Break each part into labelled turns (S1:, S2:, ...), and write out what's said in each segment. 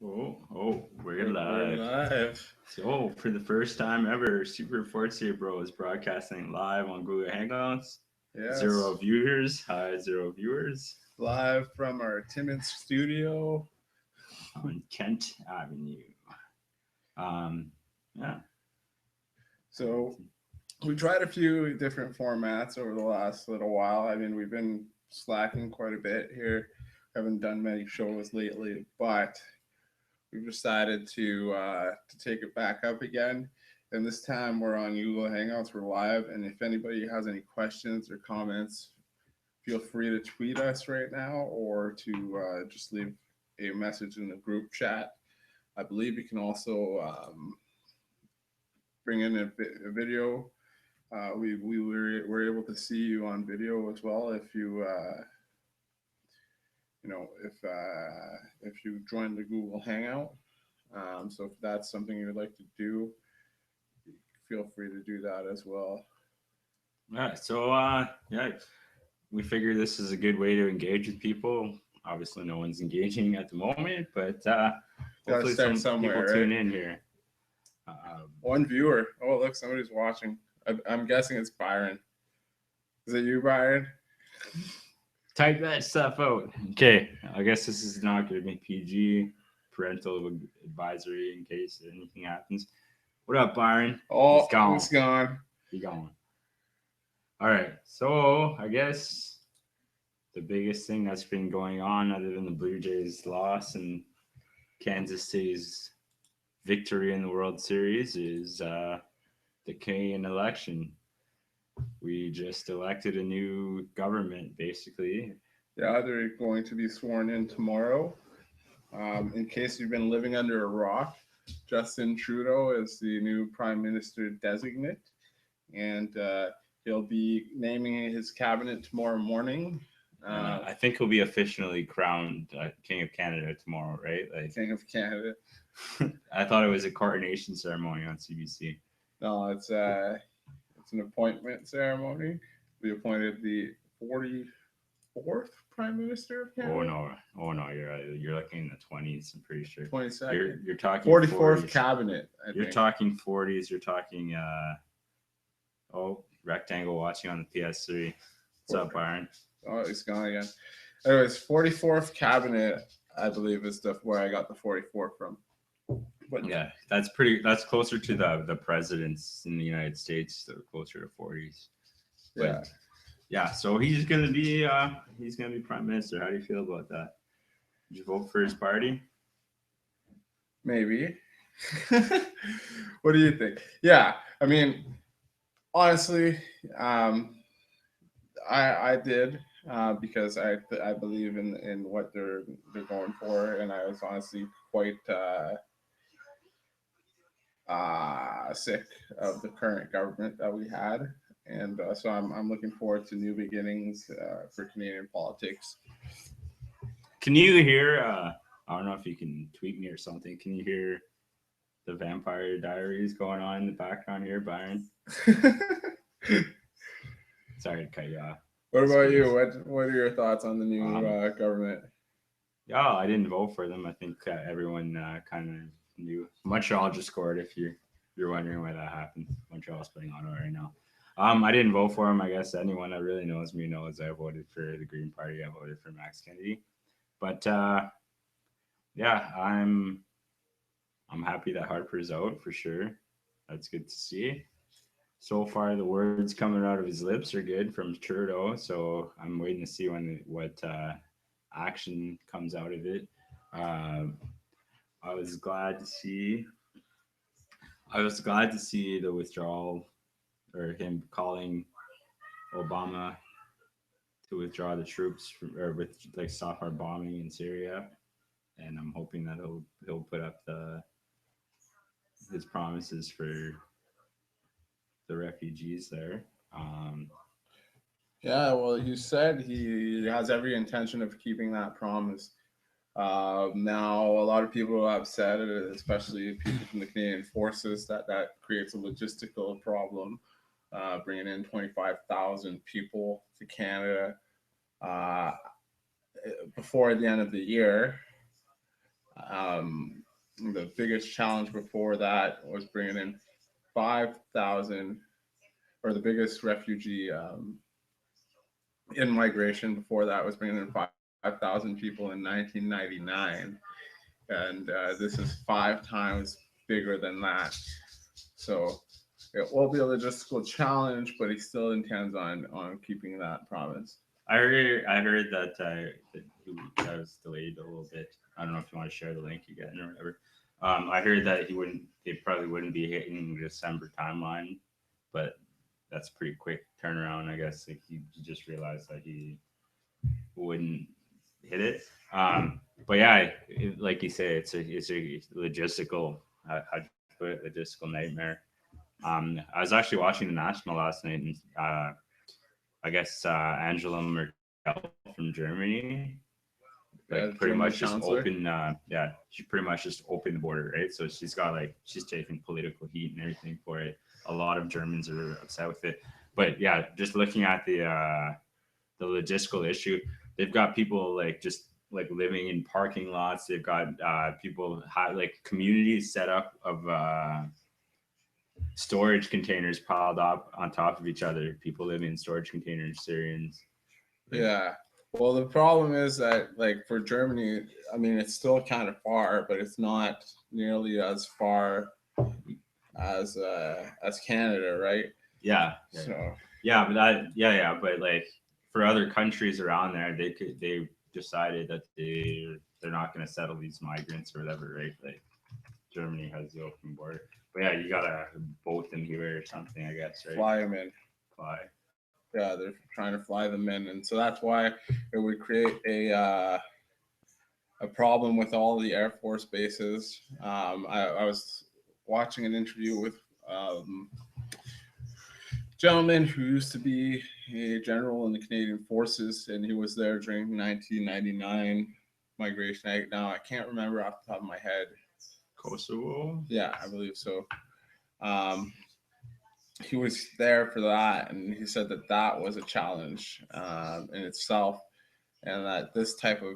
S1: We're
S2: We're
S1: live.
S2: live.
S1: So, for the first time ever, Super Fortier Bros broadcasting live on Google Hangouts. Zero
S2: Yes,
S1: viewers. Hi, zero viewers
S2: live from our Timmins studio.
S1: on Kent Avenue. Um, yeah.
S2: So we tried a few different formats over the last little while. I mean, we've been slacking quite a bit here. Haven't done many shows lately, but we've decided to take it back up again. And this time we're on Google Hangouts. We're live, and if anybody has any questions or comments, feel free to tweet us right now or to just leave a message in the group chat. I believe you can also bring in a video. We were able to see you on video as well if you if you join the Google Hangout. So if that's something you would like to do, feel free to do that as well.
S1: Yeah. We figure this is a good way to engage with people. Obviously, no one's engaging at the moment, but
S2: Got to
S1: hopefully,
S2: start
S1: some people
S2: somewhere, right?
S1: tune in here. Um,
S2: One viewer. Oh, look, somebody's watching. I'm guessing it's Byron. Is it you, Byron?
S1: Type that stuff out. Okay, I guess this is not going to be PG, parental advisory in case anything happens. What up, Byron? He's
S2: Oh,
S1: gone.
S2: it's gone.
S1: He gone. All right, so I guess the biggest thing that's been going on, other than the Blue Jays' loss and Kansas City's victory in the World Series, is the Canadian election. We just elected a new government, basically.
S2: Yeah, they're going to be sworn in tomorrow. In case you've been living under a rock, Justin Trudeau is the new prime minister designate, and he'll be naming his cabinet tomorrow morning. Uh,
S1: I think he'll be officially crowned King of Canada tomorrow, right?
S2: King of Canada.
S1: I thought it was a coronation ceremony on CBC.
S2: No, it's an appointment ceremony. We appointed the 44th prime minister of
S1: Oh
S2: Canada.
S1: no, oh no, you're looking in the 20s. I'm pretty sure.
S2: 22nd.
S1: You're talking
S2: 44th
S1: 40s.
S2: cabinet, I
S1: You're
S2: think.
S1: talking 40s. You're talking rectangle watching on the PS3. What's up, Byron?
S2: Oh, it's gone again. Anyways, 44th cabinet, I believe, is the where I got the 44 from. But
S1: Yeah, that's pretty. That's closer to the presidents in the United States. They're closer to 40s.
S2: yeah,
S1: But yeah, so he's gonna be prime minister. How do you feel about that? Did you vote for his party?
S2: maybe. What do you think? Yeah, I mean, honestly, um, I did because I believe in what they're going for, and I was honestly quite sick of the current government that we had, and so I'm looking forward to new beginnings for Canadian politics.
S1: Can you hear? I don't know if you can tweet me or something. Can you hear the Vampire Diaries going on in the background here, Byron? Sorry to cut you off.
S2: What about you?
S1: Space.
S2: What are your thoughts on the new
S1: Um,
S2: government?
S1: yeah, I didn't vote for them. I think everyone kind of knew. Montreal just scored. If you're wondering why that happened, Montreal's playing Ottawa right now. I didn't vote for him. I guess anyone that really knows me knows I voted for the Green Party. I voted for Max Kennedy. But yeah, I'm happy that Harper's out for sure. That's good to see. So far, the words coming out of his lips are good from Trudeau. So I'm waiting to see what action comes out of it. Um, I was glad to see. I was glad to see the withdrawal or him calling Obama to withdraw the troops or with like stop our bombing in Syria, and I'm hoping that he'll put up the his promises for the refugees there. Um,
S2: Yeah, well, you said he has every intention of keeping that promise. Now, a lot of people have said, especially people from the Canadian Forces, that that creates a logistical problem, bringing in 25,000 people to Canada uh, before the end of the year. The biggest challenge before that was bringing in 5,000, or the biggest refugee in migration before that was bringing in 5,000 people in 1999. And this is 5 times bigger than that. So it will be a logistical challenge, but he still intends on keeping that province.
S1: I heard that was delayed a little bit. I don't know if you want to share the link again or whatever. I heard that they probably wouldn't be hitting the December timeline, but that's a pretty quick turnaround, I guess. Like he just realized that he wouldn't hit it. But yeah, like you say, it's a logistical, how'd you put it, logistical nightmare. I was actually watching the national last night, and I guess Angela Merkel from Germany, like pretty
S2: German
S1: much just
S2: chancellor.
S1: yeah, she pretty much just opened the border, right? So she's taking political heat and everything for it. A lot of Germans are upset with it, but yeah, just looking at the logistical issue, they've got people like just like living in parking lots. They've got people like communities set up of storage containers piled up on top of each other. People living in storage containers, Syrians.
S2: Yeah. Well, the problem is that, like, for Germany, I mean, it's still kind of far, but it's not nearly as far as Canada, right?
S1: Yeah,
S2: So
S1: but like for other countries around there, they decided that they're not going to settle these migrants or whatever, right? Like Germany has the open border, but yeah, you gotta boat them here or something, I guess, right?
S2: fly them in.
S1: Fly.
S2: Yeah, they're trying to fly them in, and so that's why it would create a problem with all the Air Force bases. I was watching an interview with gentleman who used to be a general in the Canadian Forces, and he was there during 1999 migration. Now I can't remember off the top of my head.
S1: Kosovo.
S2: Yeah, I believe so. Um, he was there for that, and he said that that was a challenge in itself, and that this type of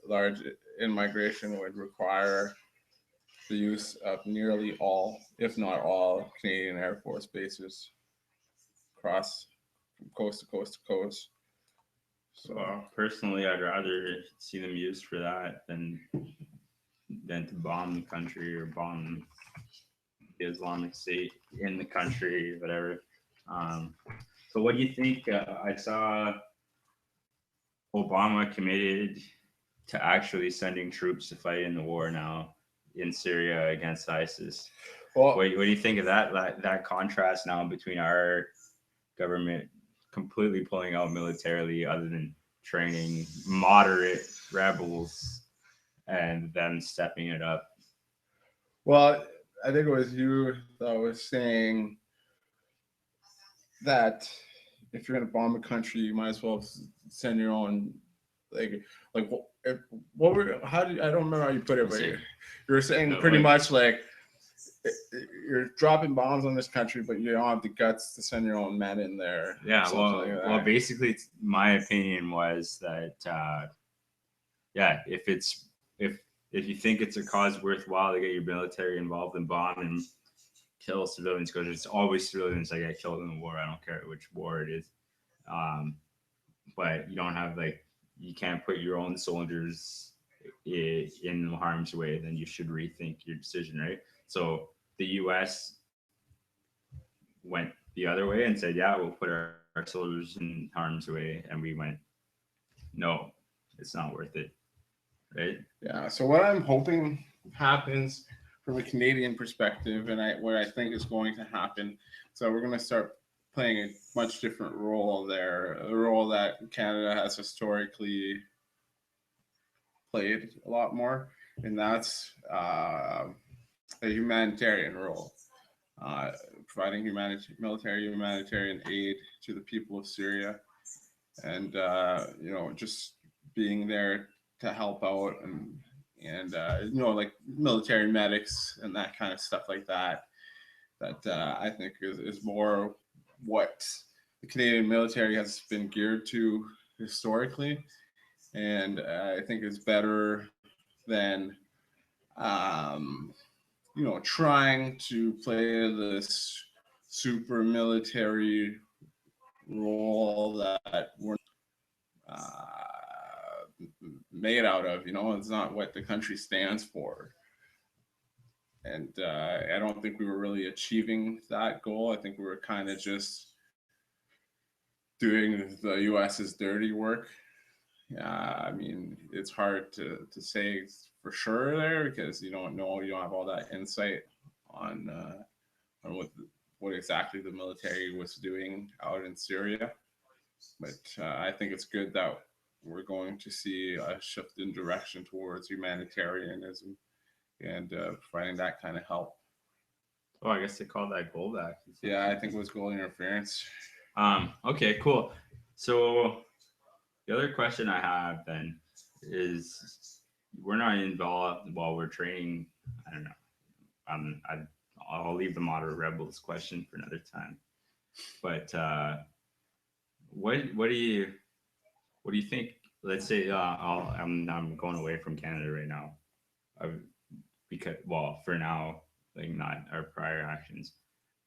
S2: large immigration would require the use of nearly all, if not all, Canadian Air Force bases across from coast to coast to coast. So,
S1: Well, personally, I'd rather see them used for that than to bomb the country or bomb the Islamic State in the country, whatever. Um, so, what do you think? I saw Obama committed to actually sending troops to fight in the war now in Syria against ISIS.
S2: well,
S1: What do you think of that contrast now between our government completely pulling out militarily, other than training moderate rebels, and them stepping it up?
S2: well, I think it was you that was saying that if you're going to bomb a country, you might as well send your own, like, what were, how did, I don't remember how you put it, but you were saying pretty much like you're dropping bombs on this country, but you don't have the guts to send your own men in there.
S1: Yeah, well, basically, my opinion was that, yeah, if you think it's a cause worthwhile to get your military involved in bomb and kill civilians, because it's always civilians that get killed in the war. I don't care which war it is, but you don't have you can't put your own soldiers in harm's way. Then you should rethink your decision, right? So the U.S. went the other way and said, yeah, we'll put our soldiers in harm's way, and we went, no, it's not worth it, right?
S2: Yeah. So what I'm hoping happens from a Canadian perspective, and what I think is going to happen, so we're going to start playing a much different role there, a role that Canada has historically played a lot more, and that's a humanitarian role, providing military humanitarian aid to the people of Syria, and just being there to help out, and like military medics and that kind of stuff like that. That I think is more what the Canadian military has been geared to historically, and I think is better than um, trying to play this super military role that we're made out of. It's not what the country stands for. And I don't think we were really achieving that goal. I think we were kind of just doing the US's dirty work. Yeah, I mean, it's hard to say for sure there because you don't know, you don't have all that insight on what exactly the military was doing out in Syria. But I think it's good that we're going to see a shift in direction towards humanitarianism and providing that kind of help.
S1: Oh, I guess they call that gold act.
S2: Yeah, I think it was goal interference.
S1: Okay, cool. So the other question I have then is we're not involved while we're training. I don't know. I'll leave the moderate rebels question for another time. But what do you think? Let's say I'm going away from Canada right now, uh, because for now, like not our prior actions,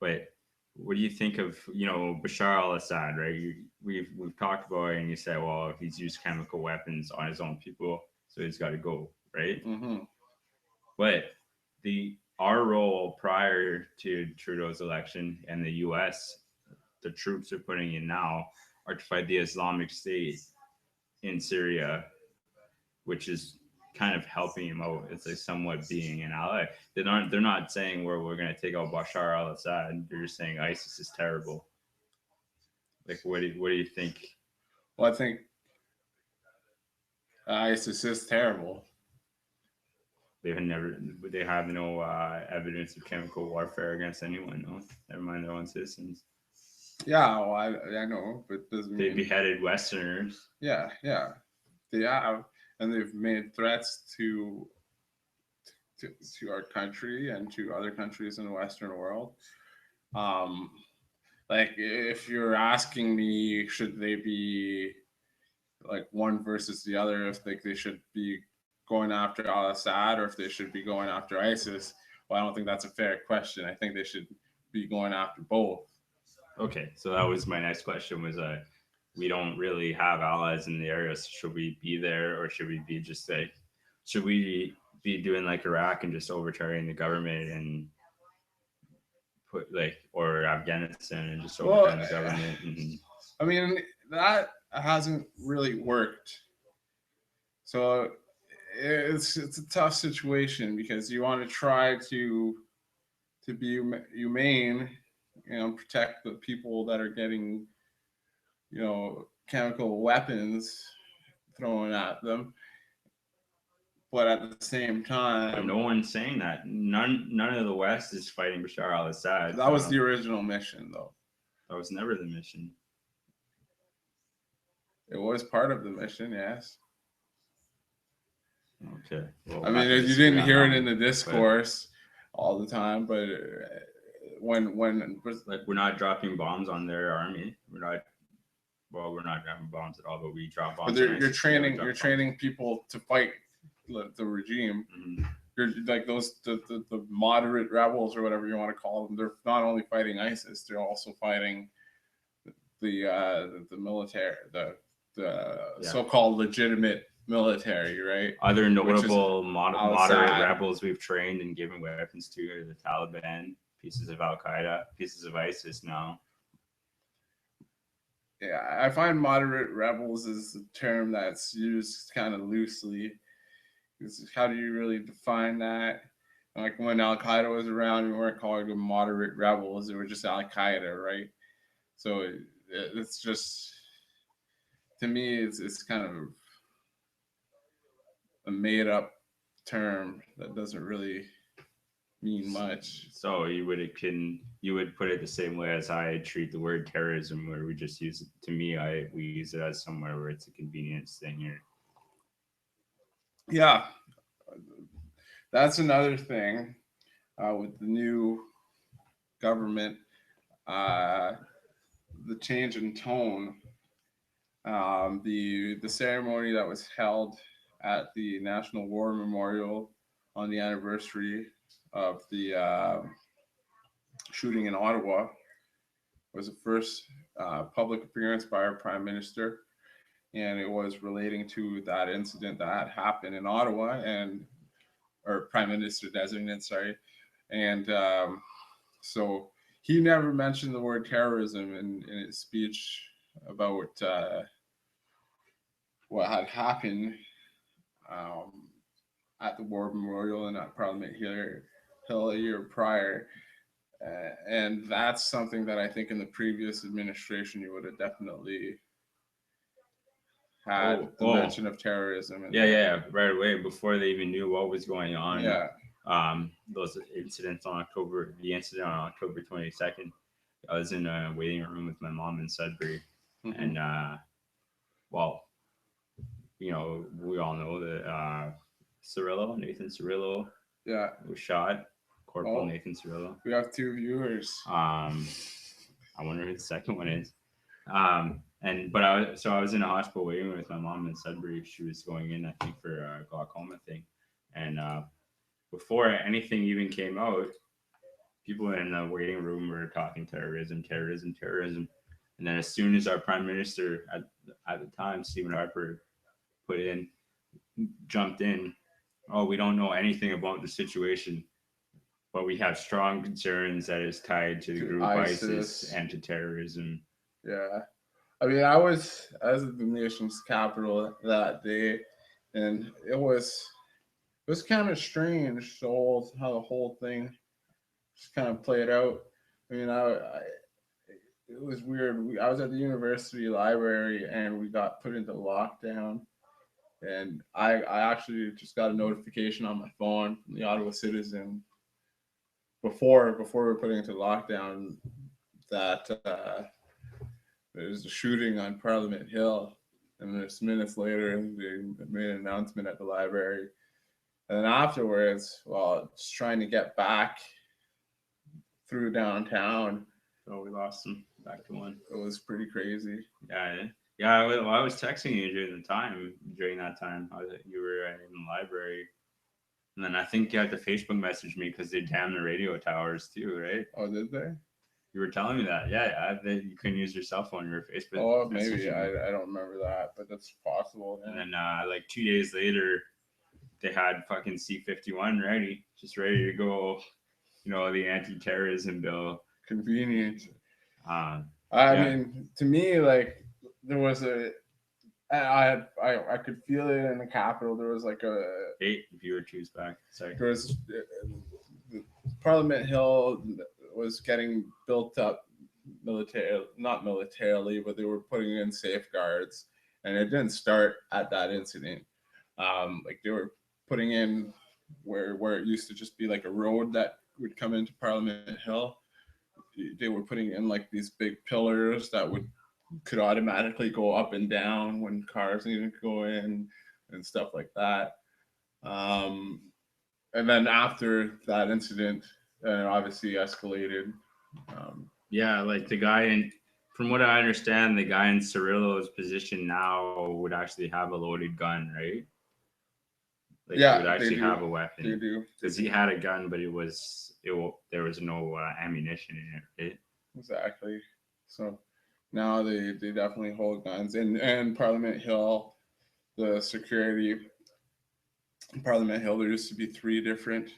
S1: but what do you think of Bashar al-Assad? Right, we've talked about it, and you said, well, he's used chemical weapons on his own people, so he's got to go, right?
S2: Mm-hmm.
S1: But our role prior to Trudeau's election and the U.S. the troops are putting in now are to fight the Islamic State in Syria, which is kind of helping him out. It's like somewhat being an ally. They're not saying we're going to take out Bashar al-Assad. They're just saying ISIS is terrible. Like, what do you think?
S2: Well, I think ISIS is terrible.
S1: They have no evidence of chemical warfare against anyone. No, never mind their own citizens.
S2: Yeah, well, I know, but doesn't
S1: they
S2: mean
S1: beheaded Westerners.
S2: Yeah, they have, and they've made threats to our country and to other countries in the Western world. Um, like if you're asking me, should they be like one versus the other? If they should be going after Al Assad or if they should be going after ISIS? Well, I don't think that's a fair question. I think they should be going after both.
S1: Okay, so that was my next question. Was we don't really have allies in the area. So should we be there, or should we be just like, should we be doing like Iraq and just overturning the government and or Afghanistan and just overturning the government? And...
S2: I mean, that hasn't really worked. So it's a tough situation because you want to try to be humane, protect the people that are getting, chemical weapons thrown at them. But at the same time,
S1: but no one's saying that. None of the West is fighting Bashar al-Assad.
S2: That was the original mission, though.
S1: That was never the mission.
S2: It was part of the mission, yes.
S1: Okay.
S2: Well, I mean, you didn't hear it in the discourse all the time, but when
S1: like we're not dropping bombs on their army, we're not dropping bombs at all, but we drop bombs.
S2: But you're training people to fight the regime.
S1: Mm-hmm.
S2: You're like the moderate rebels or whatever you want to call them. They're not only fighting ISIS, they're also fighting the military, the so-called legitimate military, right?
S1: Other notable moderate rebels we've trained and given weapons to are the Taliban, pieces of Al Qaeda, pieces of ISIS now.
S2: Yeah, I find moderate rebels is a term that's used kind of loosely. How do you really define that? Like when Al Qaeda was around, we weren't calling them moderate rebels; they were just Al Qaeda, right? So it's just, to me, it's kind of a made up term that doesn't really mean much.
S1: So you would put it the same way as I treat the word terrorism, where we just use it. To me, we use it as somewhere where it's a convenience thing here.
S2: Yeah, that's another thing with the new government, the change in tone. The ceremony that was held at the National War Memorial on the anniversary of the shooting in Ottawa. It was the first public appearance by our Prime Minister, and it was relating to that incident that had happened in Ottawa, and or Prime Minister designate, sorry, and so he never mentioned the word terrorism in his speech about what had happened um, at the War Memorial and at Parliament Hill a year prior. And that's something that I think in the previous administration you would have definitely had the mention of terrorism.
S1: Yeah, right away before they even knew what was going on.
S2: Yeah.
S1: Those incidents on the incident on October 22nd, I was in a waiting room with my mom in Sudbury, and well, we all know that Nathan Cirillo, was shot. Corporal Nathan Cirillo.
S2: We have two viewers.
S1: I wonder who the second one is. But I was in a hospital waiting room with my mom in Sudbury. She was going in, I think, for a glaucoma thing, and before anything even came out, people in the waiting room were talking terrorism. And then as soon as our prime minister at the time, Stephen Harper, jumped in, oh, we don't know anything about the situation, but we have strong concerns that it's tied to the group ISIS and to terrorism.
S2: Yeah. I mean, I was at the nation's capital that day, and it was kind of strange how the whole thing just kind of played out. I mean, it was weird. I was at the university library, and we got put into lockdown. And I actually just got a notification on my phone from the Ottawa Citizen before we were put into lockdown that there was a shooting on Parliament Hill. And just minutes later, they made an announcement at the library. And then afterwards, just trying to get back through downtown.
S1: Oh, we lost him. Back to one.
S2: It was pretty crazy.
S1: Yeah. I was texting you during that time. You were in the library. And then I think you had to Facebook message me because they damned the radio towers too, right?
S2: Oh, did they?
S1: You were telling me that. Yeah. You couldn't use your cell phone. Your Facebook.
S2: Oh, maybe. I don't remember that, but that's possible.
S1: Yeah. And then like 2 days later, they had fucking C-51 ready to go. The anti-terrorism bill.
S2: Convenient.
S1: I
S2: mean, to me, like there was I could feel it in the Capitol. There was like
S1: 8 viewer choose back. Sorry.
S2: There was Parliament Hill was getting built up not militarily, but they were putting in safeguards, and it didn't start at that incident. Like they were putting in where it used to just be like a road that would come into Parliament Hill. They were putting in like these big pillars that could automatically go up and down when cars needed to go in and stuff like that. And then after that incident, it obviously escalated.
S1: Like the guy from what I understand, the guy in Cirillo's position now would actually have a loaded gun, right? Like he would actually have a weapon.
S2: They do.
S1: Because he had a gun, but there was no ammunition in it, right?
S2: Exactly. So now they definitely hold guns. And Parliament Hill, the security in Parliament Hill, there used to be 3 different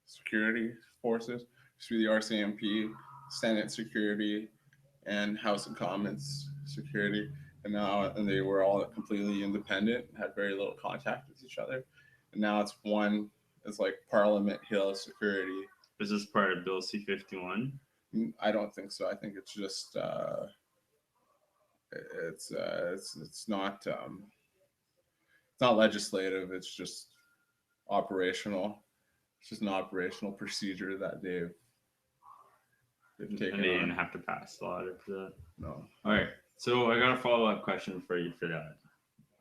S2: security forces. There used to be the RCMP, Senate security, and House of Commons security. And they were all completely independent, had very little contact with each other. And now it's one. It's like Parliament Hill security.
S1: Is this part of Bill C-51?
S2: I don't think so. I think it's just it's not legislative. It's just operational. It's just an operational procedure that they've taken.
S1: And they didn't have to pass law for that.
S2: No.
S1: All right. So I got a follow-up question for you for that.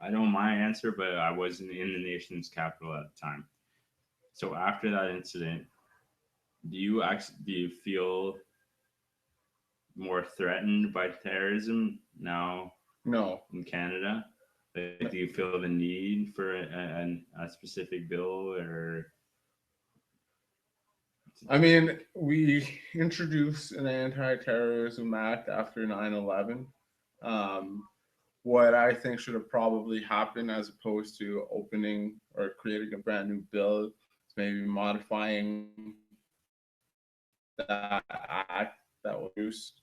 S1: I know my answer, but I wasn't in the nation's capital at the time. So after that incident, do you feel more threatened by terrorism now?
S2: No.
S1: In Canada, like, do you feel the need for a specific bill or?
S2: I mean, we introduced an anti-terrorism act after 9/11. Um, what I think should have probably happened, as opposed to opening or creating a brand new bill, is maybe modifying that act that was used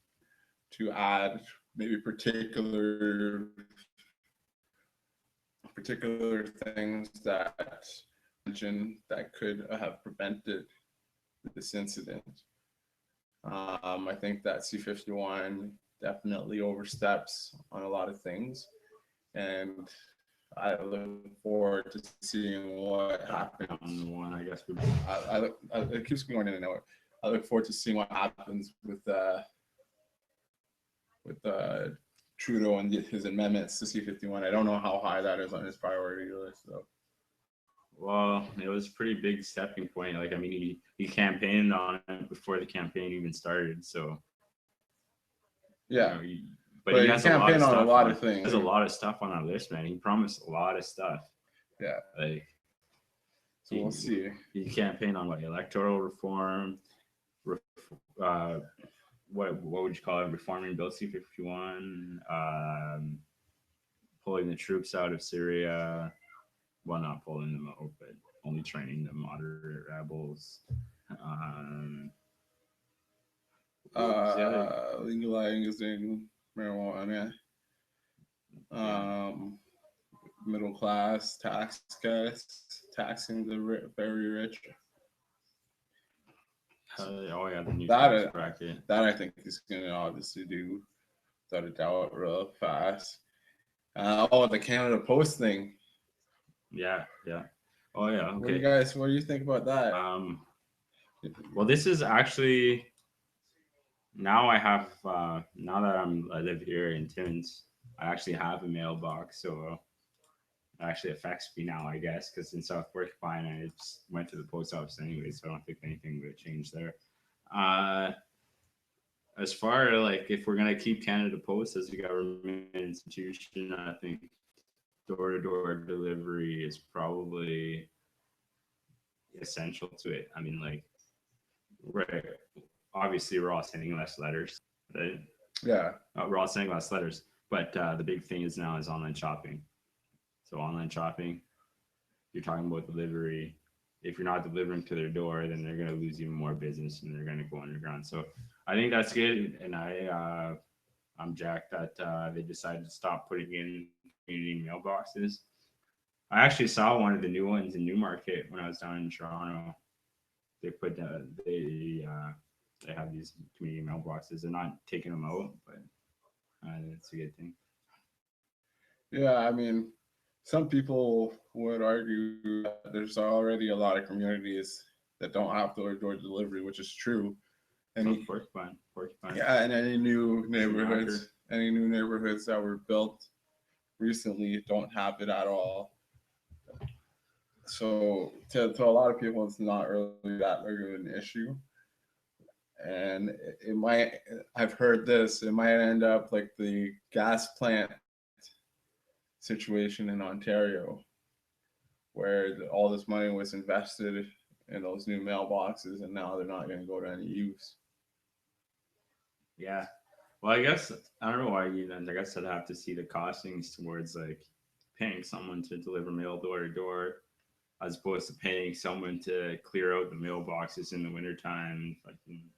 S2: to add maybe particular things that mention that could have prevented this incident. I think that C-51 definitely oversteps on a lot of things, and I look forward to seeing what happens.
S1: One, I guess.
S2: It keeps going in and out. I look forward to seeing what happens with Trudeau and his amendments to C-51. I don't know how high that is on his priority list, though.
S1: Well, it was a pretty big stepping point. Like, I mean, he campaigned on it before the campaign even started. So,
S2: yeah,
S1: but he has a lot of stuff.
S2: On a lot of things.
S1: There's a lot of stuff on that list, man. He promised a lot of stuff.
S2: Yeah,
S1: like
S2: so we'll see.
S1: He campaigned on what, electoral reform, what would you call it? Reforming Bill C-51, pulling the troops out of Syria. Well, not pulling them out, but only training the moderate rebels.
S2: Legalizing marijuana. Middle class tax cuts, taxing the very rich.
S1: Oh yeah, the new tax bracket.
S2: That I think he's gonna obviously do, without a doubt, real fast. The Canada Post thing.
S1: Yeah. Oh yeah. Okay.
S2: What do you think about that?
S1: Well, this is actually, now I have now that I live here in Timmins, I actually have a mailbox, so it actually affects me now, I guess, because in South Porcupine I just went to the post office anyway, so I don't think anything would change there. As far like if we're gonna keep Canada Post as a government institution, I think door-to-door delivery is probably essential to it. I mean, like, right, obviously we're all sending less letters, right?
S2: Yeah,
S1: we're all sending less letters, but the big thing is now is online shopping. So online shopping, you're talking about delivery. If you're not delivering to their door, then they're going to lose even more business and they're going to go underground. So I think that's good, and I'm jacked that they decided to stop putting in community mailboxes. I actually saw one of the new ones in Newmarket when I was down in Toronto. They put they have these community mailboxes. They're not taking them out, but it's a good thing.
S2: Yeah, I mean, some people would argue that there's already a lot of communities that don't have door-to-door delivery, which is true.
S1: Porcupine.
S2: Yeah, and any new neighborhoods that were built recently don't have it at all. So to a lot of people, it's not really that big of an issue. And it might, I've heard this, it might end up like the gas plant situation in Ontario, where all this money was invested in those new mailboxes, and now they're not going to go to any use.
S1: Yeah. Well, I guess, I don't know why you then, I guess I'd have to see the costings towards like paying someone to deliver mail door to door, as opposed to paying someone to clear out the mailboxes in the wintertime. Fucking,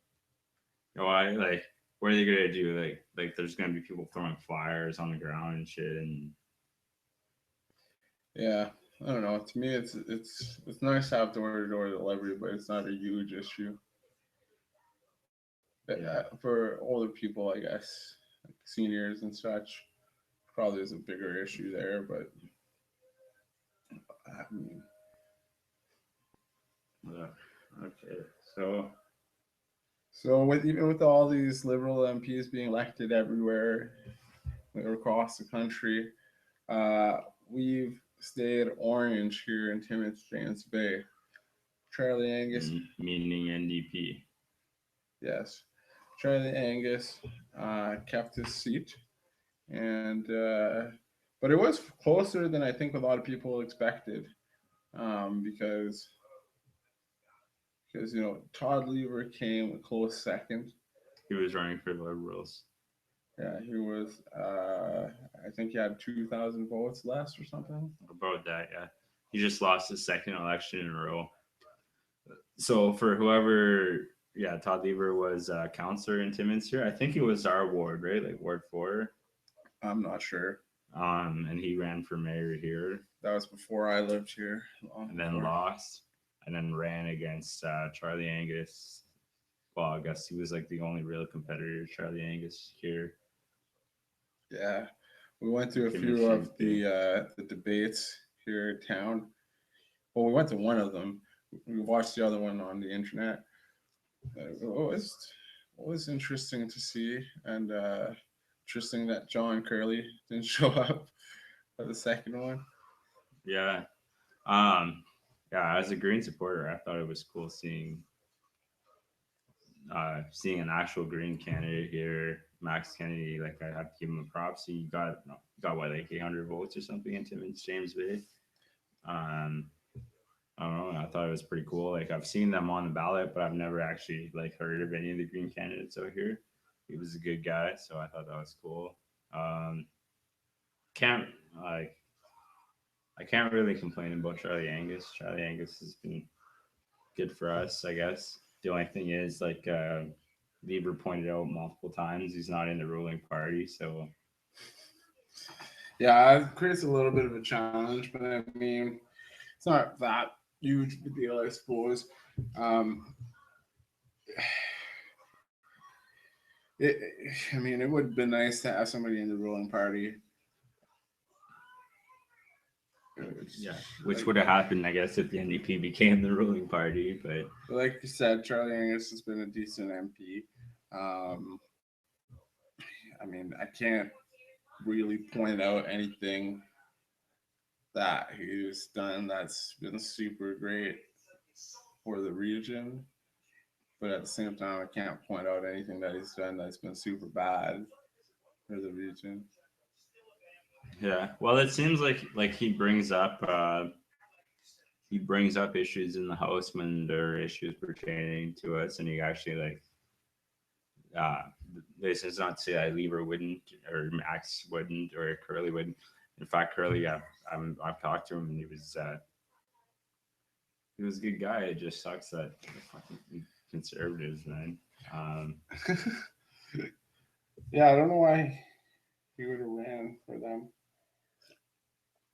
S1: like, what are they gonna do? Like there's gonna be people throwing flyers on the ground and shit. And
S2: yeah, I don't know. To me, it's nice to have door to door delivery, but it's not a huge issue. Yeah. For older people, I guess, like seniors and such, probably is a bigger issue there. But I mean,
S1: okay,
S2: so even with all these Liberal MPs being elected everywhere across the country, we've stayed orange here in Timmins, James Bay. Charlie Angus,
S1: meaning NDP.
S2: Yes, Charlie Angus kept his seat, and but it was closer than I think a lot of people expected, because because Todd Lever came a close second.
S1: He was running for the Liberals.
S2: Yeah, he was. I think he had 2,000 votes less or something.
S1: About that, yeah. He just lost his second election in a row. So for whoever, yeah, Todd Lever was a counselor in Timmins here. I think it was our ward, right? Like Ward 4.
S2: I'm not sure.
S1: And he ran for mayor here.
S2: That was before I lived here.
S1: And then lost. And then ran against Charlie Angus. Well, I guess he was like the only real competitor, Charlie Angus here.
S2: Yeah, we went to a few of the debates here in town. Well, we went to one of them. We watched the other one on the internet. It was interesting to see, and interesting that John Curley didn't show up for the second one.
S1: Yeah. Yeah, as a Green supporter, I thought it was cool seeing an actual Green candidate here, Max Kennedy. Like, I have to give him a props. He got what, like 800 votes or something in Timmins, James Bay. I don't know. I thought it was pretty cool. Like, I've seen them on the ballot, but I've never actually like heard of any of the Green candidates out here. He was a good guy, so I thought that was cool. Can't like I can't really complain about Charlie Angus. Charlie Angus has been good for us, I guess. The only thing is, like Lieber pointed out multiple times, he's not in the ruling party, so
S2: yeah, it creates a little bit of a challenge, but I mean, it's not that huge of a deal, I suppose. It would have been nice to have somebody in the ruling party.
S1: Yeah, which would have happened, I guess, if the NDP became the ruling party. But
S2: like you said, Charlie Angus has been a decent MP. I can't really point out anything that he's done that's been super great for the region. But at the same time, I can't point out anything that he's done that's been super bad for the region.
S1: Yeah, well, it seems like he brings up issues in the House when there are issues pertaining to us, and he actually this is not to say that Lever wouldn't or Max wouldn't or Curly wouldn't. In fact, Curly, I've talked to him, and he was a good guy. It just sucks that fucking conservatives, man.
S2: Yeah, I don't know why he would have ran for them.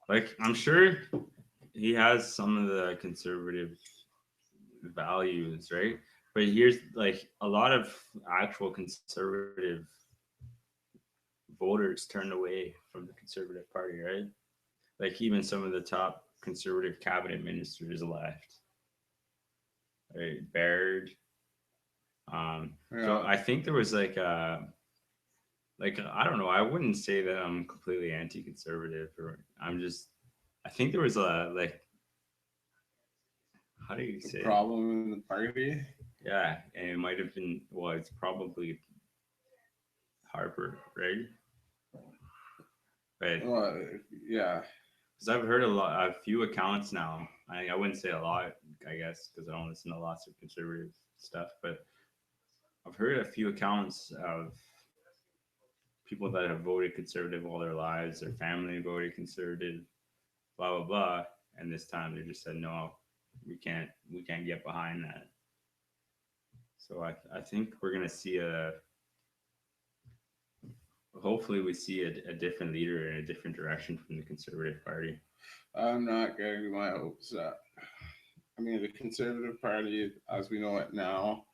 S1: Like, I'm sure he has some of the conservative values, right? But here's like a lot of actual conservative voters turned away from the Conservative Party, right? Like, even some of the top conservative cabinet ministers left. Right, Baird. So I think there was like I don't know. I wouldn't say that I'm completely anti-conservative, or I think there was how do you say
S2: problem in the party?
S1: Yeah, and it might have been. Well, it's probably Harper, right? But
S2: yeah,
S1: because I've heard a few accounts now. I wouldn't say a lot, I guess, because I don't listen to lots of conservative stuff, but I've heard a few accounts of people that have voted conservative all their lives, their family voted conservative, blah blah blah, and this time they just said no, we can't get behind that. So I think we're gonna see hopefully we see a different leader in a different direction from the Conservative Party.
S2: I'm not getting my hopes up. The Conservative Party, as we know it now,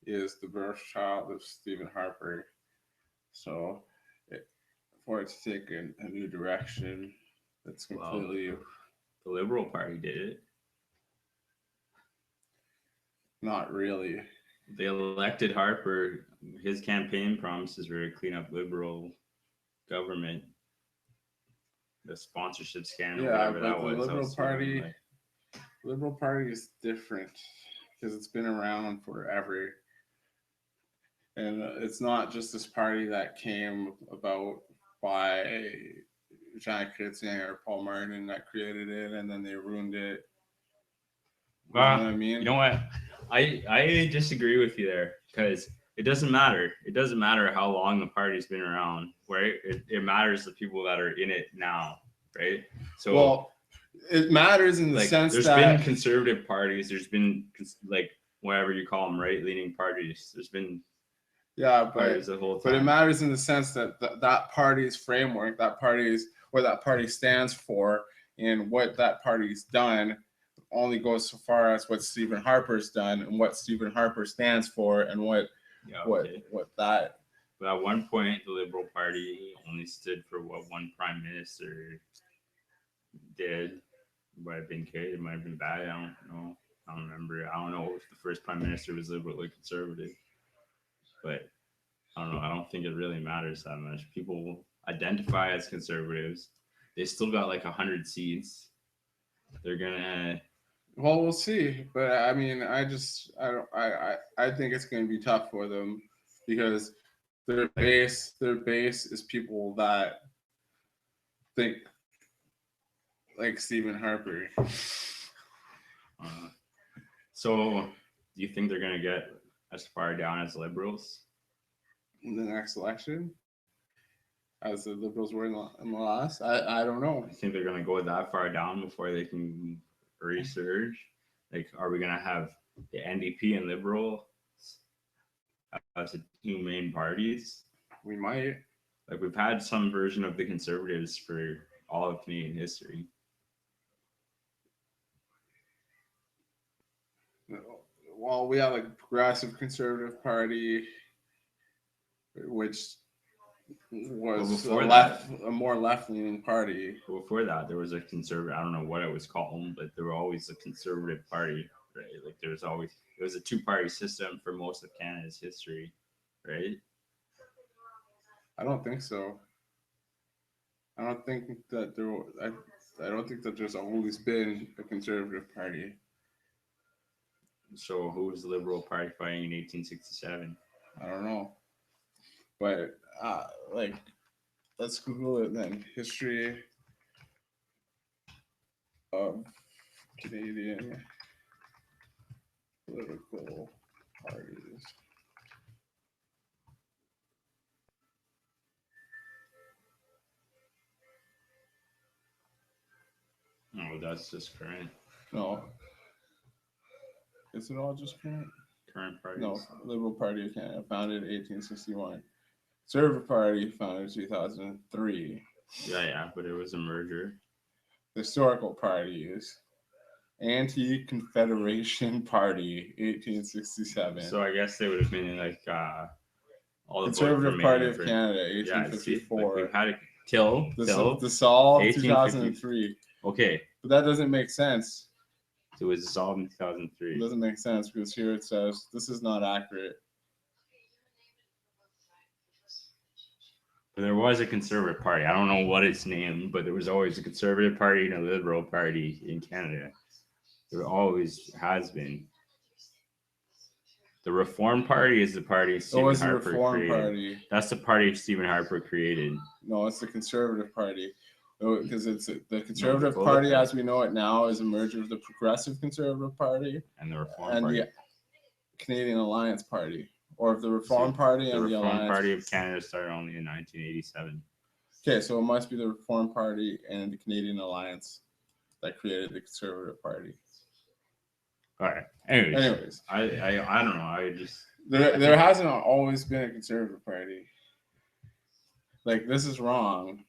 S2: is the birth child of Stephen Harper. So, for it to take a new direction, that's completely.
S1: The Liberal Party did it.
S2: Not really.
S1: They elected Harper. His campaign promises were to clean up Liberal government, the sponsorship scandal, whatever that was.
S2: Liberal Party is different because it's been around forever. And it's not just this party that came about by John Kitzing or Paul Martin that created it, and then they ruined it.
S1: Well, you know what? I disagree with you there because it doesn't matter. It doesn't matter how long the party's been around, right? It matters the people that are in it now, right? So
S2: Well, it matters in the
S1: like
S2: sense
S1: there's
S2: that
S1: been conservative parties, there's been like whatever you call them, right leaning parties. There's been parties the whole time.
S2: But it matters in the sense that that party's framework, that party's what that party stands for, and what that party's done only goes so far as what Stephen Harper's done and what Stephen Harper stands for and what that.
S1: But at one point, the Liberal Party only stood for what one prime minister did. It might have been good. It might have been bad. I don't know. I don't remember. I don't know if the first prime minister was liberal or conservative. But I don't know. I don't think it really matters that much. People identify as conservatives. They still got like 100 seats. They're gonna.
S2: Well, we'll see. But I mean, I think it's going to be tough for them because their base is people that think like Stephen Harper.
S1: So, do you think they're gonna get as far down as liberals
S2: in the next election, as the Liberals were in the last? I don't know.
S1: I think they're gonna go that far down before they can resurge. Like, are we gonna have the NDP and Liberal as the two main parties?
S2: We might.
S1: Like, we've had some version of the Conservatives for all of Canadian history.
S2: Well, we have like a progressive Conservative Party, which was a more left-leaning party.
S1: Before that, there was a conservative. I don't know what it was called, but there were always a conservative party, right? Like there was always it was a two-party system for most of Canada's history, right?
S2: I don't think so. I don't think that I don't think that there's always been a conservative party.
S1: So who was the Liberal Party fighting in 1867?
S2: I don't know, but like, let's Google it then. History of Canadian political parties.
S1: Oh, that's just current.
S2: No. Is it all just current?
S1: Current parties?
S2: No, Liberal Party of Canada, founded in 1861. Conservative Party, founded in 2003.
S1: Yeah, but it was a merger.
S2: The Historical Parties. Anti-Confederation Party, 1867.
S1: So I guess they would have been like all the
S2: Conservative Party of Canada, 1854.
S1: Yeah, like we've had it till
S2: dissolved 2003.
S1: Okay,
S2: but that doesn't make sense.
S1: It was dissolved in 2003.
S2: It doesn't make sense because here it says this is not accurate.
S1: But there was a Conservative Party. I don't know what it's named, but there was always a Conservative Party and a Liberal Party in Canada. There always has been. The Reform Party is the party Stephen Harper created. Party. That's the party Stephen Harper created.
S2: No, it's the Conservative Party. Because it's the Conservative Party, as we know it now, is a merger of the Progressive Conservative Party
S1: and the Reform Party,
S2: the Canadian Alliance Party, or if the Reform Party and the Alliance. The Reform
S1: Party of Canada started only in 1987.
S2: Okay, so it must be the Reform Party and the Canadian Alliance that created the Conservative Party.
S1: All right. Anyways, I don't know. I just
S2: there hasn't always been a Conservative Party. Like, this is wrong.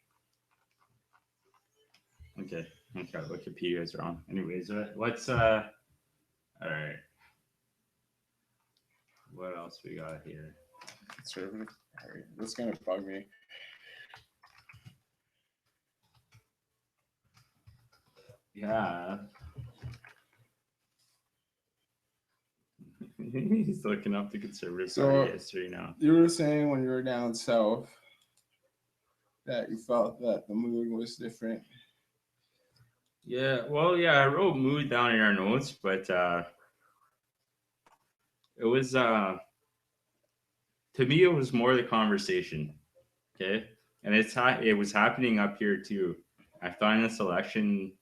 S1: Okay, Wikipedia is wrong. Anyways, let's all right. What else we got here?
S2: Conservative Party. This is gonna bug me.
S1: Yeah. He's looking up the Conservative Party history now.
S2: You were saying when you were down south that you felt that the mood was different.
S1: Yeah, well, I wrote mood down in our notes, but it was to me it was more the conversation, okay, and it was happening up here too. I find this election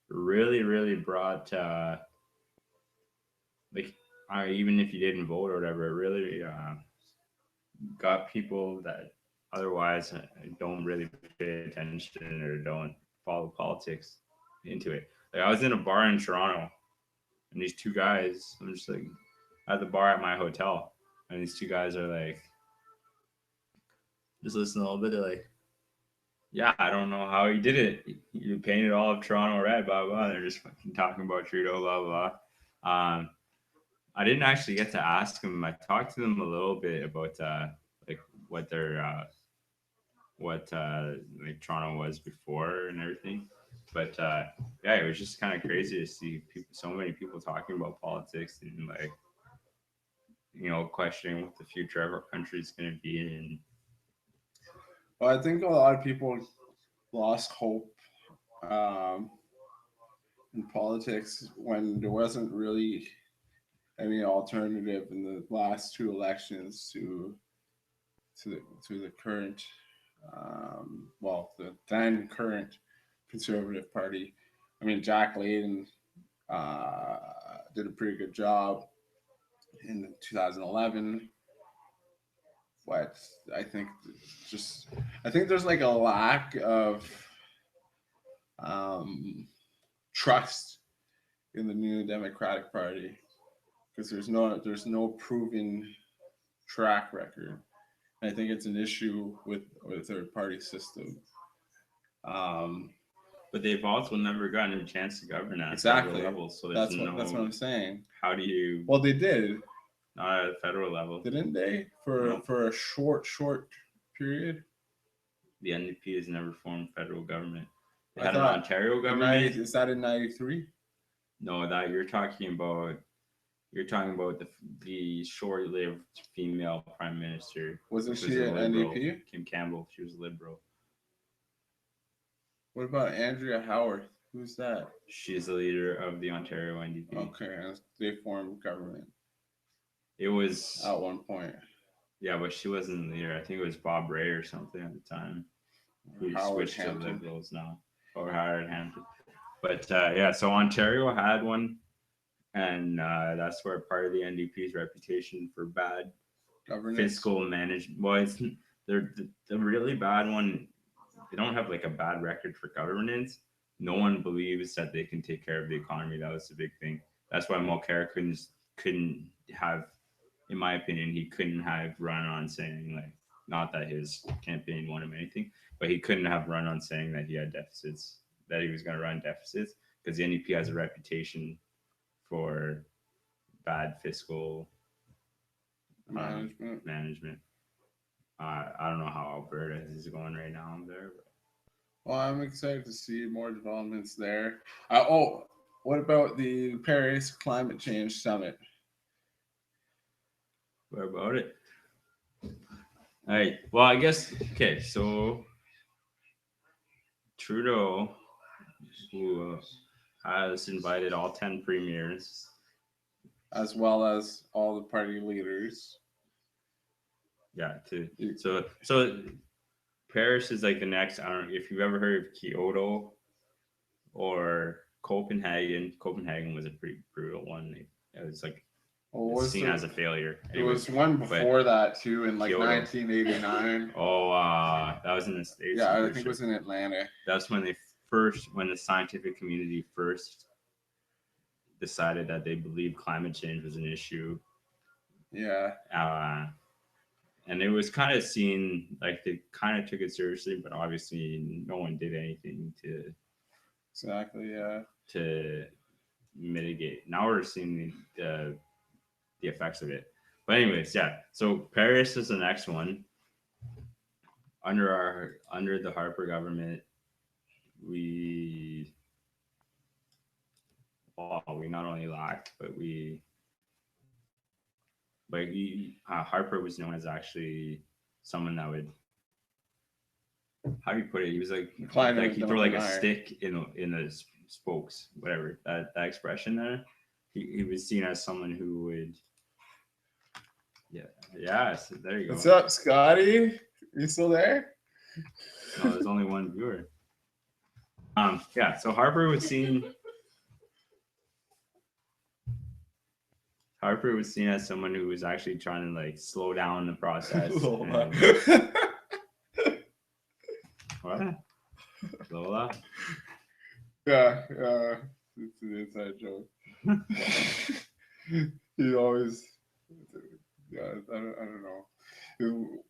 S1: really brought like even if you didn't vote or whatever, it really got people that otherwise don't really pay attention or don't follow politics into it. Like I was in a bar in Toronto, and these two guys, I'm just like at the bar at my hotel, and these two guys are like, just listen a little bit. They're like, yeah, I don't know how he did it. You painted all of Toronto red, blah blah. They're just fucking talking about Trudeau, blah blah. I didn't actually get to ask them. I talked to them a little bit about like what their like Toronto was before and everything. But yeah, it was just kind of crazy to see people, so many people talking about politics and like questioning what the future of our country is going to be. And
S2: Well, I think a lot of people lost hope um, in politics when there wasn't really any alternative in the last two elections to the current, the then current Conservative Party. I mean, Jack Layton uh, did a pretty good job in 2011, but I think just I think there's like a lack of um, trust in the new Democratic Party because there's no proven track record. I think it's an issue with their party system. Um,
S1: but they've also never gotten a chance to govern at
S2: exactly.
S1: federal level. So there's
S2: that's what I'm saying.
S1: How do you?
S2: Well, they did.
S1: Not at a federal level,
S2: didn't they? For a short period.
S1: The NDP has never formed federal government. They had an Ontario government.
S2: Is that in '93?
S1: No, that you're talking about. You're talking about the short-lived female prime minister.
S2: Wasn't she an NDP?
S1: Kim Campbell. She was a liberal.
S2: What about Andrea Howard? Who's that?
S1: She's the leader of the Ontario NDP.
S2: Okay, they formed government.
S1: It was
S2: at one point.
S1: Yeah, but she wasn't the leader. I think it was Bob Ray or something at the time. Who switched to Liberals now, or Howard Hampton. But yeah, so Ontario had one. And that's where part of the NDP's reputation for bad fiscal management. Well, they're the really bad one. They don't have like a bad record for governance. No one believes that they can take care of the economy. That was the big thing. That's why Mulcair couldn't have, in my opinion, he couldn't have run on saying like, not that his campaign won him anything, but he couldn't have run on saying that he had deficits, that he was going to run deficits, because the NDP has a reputation for bad fiscal management. I don't know how Alberta is going right now there. But.
S2: Well, I'm excited to see more developments there. What about the Paris Climate Change Summit?
S1: What about it? All right. Well, I guess, okay, so Trudeau, who has invited all 10 premiers,
S2: as well as all the party leaders.
S1: Yeah, so Paris is like the next. I don't know if you've ever heard of Kyoto or Copenhagen. Copenhagen was a pretty brutal one. It was like seen as a failure.
S2: There was one before that too, in like Kyoto. 1989.
S1: Oh, that was in the States.
S2: Yeah, I think it was in Atlanta.
S1: That's when when the scientific community first decided that they believed climate change was an issue.
S2: Yeah.
S1: And it was kind of seen like they kind of took it seriously, but obviously no one did anything to to mitigate. Now we're seeing the effects of it. But anyways, yeah. So Paris is the next one. Under the Harper government, we not only lacked, but Harper was known as actually someone that would, how do you put it? He was like he threw like a stick in the spokes, whatever that expression there. He was seen as someone who would, so there you go.
S2: What's up, Scotty? You still there?
S1: No, there's only one viewer. So Harper was Harper was seen as someone who was actually trying to like slow down the process.
S2: Lola.
S1: What? Lola?
S2: Yeah, it's an inside joke. He always, yeah, I don't know.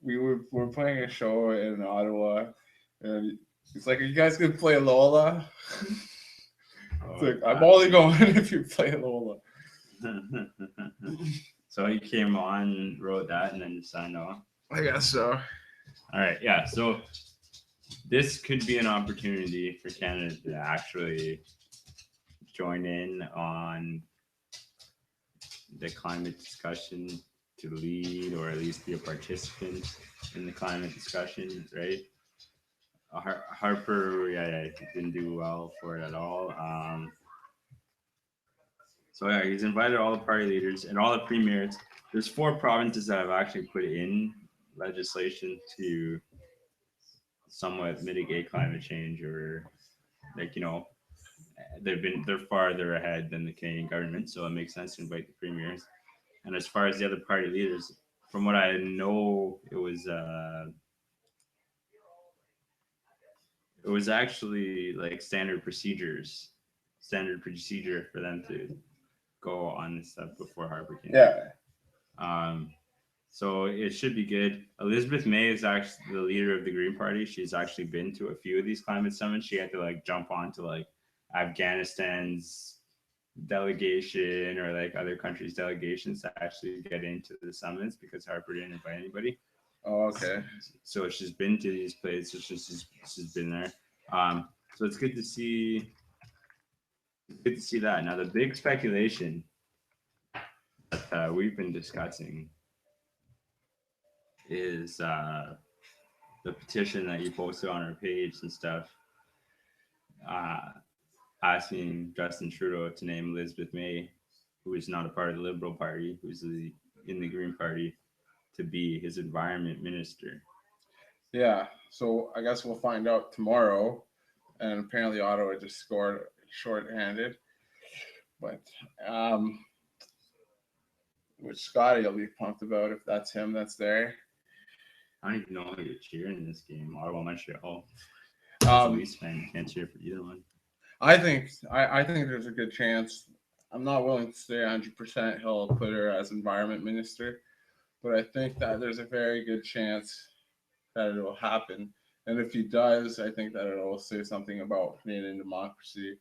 S2: We're playing a show in Ottawa, and he's like, "Are you guys gonna play Lola?" It's like, "I'm only going if you play Lola."
S1: So he came on, wrote that, and then just signed off.
S2: I guess so.
S1: All right, yeah. So this could be an opportunity for Canada to actually join in on the climate discussion, to lead or at least be a participant in the climate discussion, right? Harper, yeah, didn't do well for it at all. So yeah, he's invited all the party leaders and all the premiers. There's 4 provinces that have actually put in legislation to somewhat mitigate climate change, or like they're farther ahead than the Canadian government, so it makes sense to invite the premiers. And as far as the other party leaders, from what I know, it was actually like standard procedure for them to go on this stuff before Harper came.
S2: Yeah.
S1: So it should be good. Elizabeth May is actually the leader of the Green Party. She's actually been to a few of these climate summits. She had to like jump onto like Afghanistan's delegation or like other countries' delegations to actually get into the summits because Harper didn't invite anybody.
S2: Oh, okay.
S1: So she's been to these places. She's been there. So it's good to see. Good to see that. Now the big speculation that we've been discussing is the petition that you posted on our page and stuff, asking Justin Trudeau to name Elizabeth May, who is not a part of the Liberal Party, who's in the Green Party, to be his environment minister.
S2: Yeah, so I guess we'll find out tomorrow. And apparently Ottawa just scored shorthanded. But which Scotty will be pumped about if that's him that's there.
S1: I don't even know who you're cheering in this game. Ottawa, Montreal. As a Leafs fan, you can't cheer for either one.
S2: I think there's a good chance. I'm not willing to say 100% he'll put her as environment minister, but I think that there's a very good chance that it will happen. And if he does, I think that it will say something about Canadian democracy,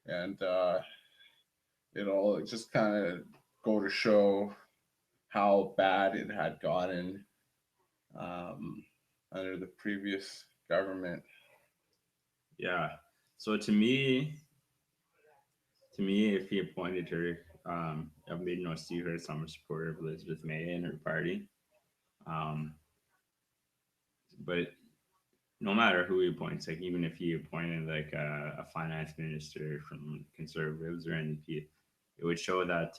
S2: and it'll just kind of go to show how bad it had gotten under the previous government.
S1: Yeah. So to me, if he appointed her, I've made no secret I'm a supporter of Elizabeth May and her party. But no matter who he appoints, like even if he appointed like a finance minister from Conservatives or NDP, it would show that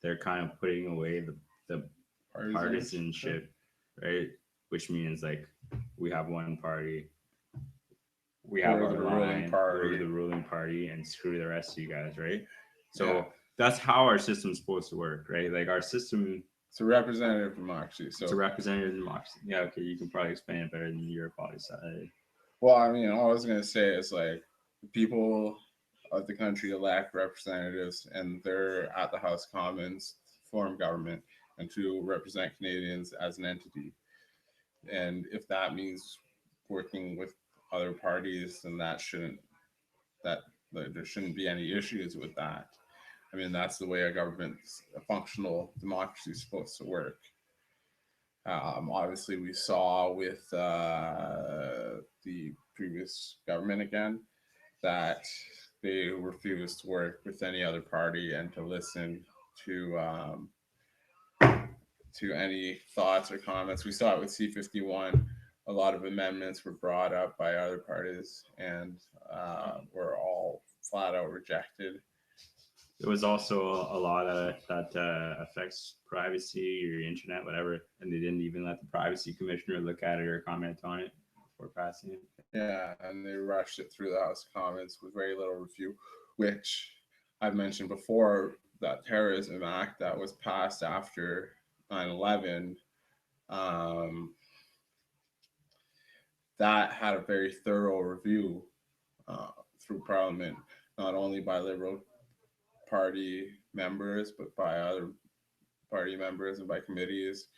S1: they're kind of putting away the partisanship, right? Which means like we have one party, we have our line, we're the ruling party, and screw the rest of you guys, right? So that's how our system's supposed to work, right? Like our system.
S2: It's a representative democracy. So
S1: it's a representative democracy. Yeah, okay, you can probably explain it better than your party side.
S2: Well, I mean, all I was gonna say is like the people of the country elect representatives, and they're at the House of Commons to form government and to represent Canadians as an entity. And if that means working with other parties, then there shouldn't be any issues with that. I mean, that's the way a functional democracy is supposed to work. Obviously, we saw with the previous government again that they refused to work with any other party and to listen to any thoughts or comments. We saw it with C-51. A lot of amendments were brought up by other parties and were all flat out rejected.
S1: There was also a lot of that affects privacy or internet, whatever, and they didn't even let the privacy commissioner look at it or comment on it before passing it.
S2: Yeah, and they rushed it through the House of Commons with very little review, which I've mentioned before. that terrorism act that was passed after 9/11, um, that had a very thorough review through Parliament, not only by Liberal Party members, but by other party members and by committees,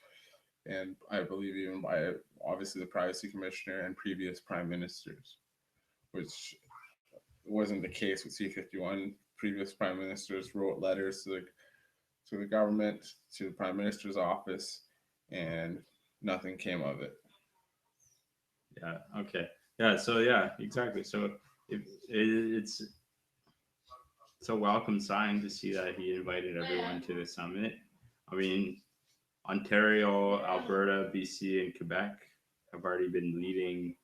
S2: and I believe even by obviously the Privacy Commissioner and previous prime ministers, which wasn't the case with C-51. Previous prime ministers wrote letters to the government, to the prime minister's office, and nothing came of it.
S1: Yeah. Okay. Yeah. So yeah, exactly. So it's a welcome sign to see that he invited everyone to the summit. I mean, Ontario, Alberta, BC, and Quebec have already been leading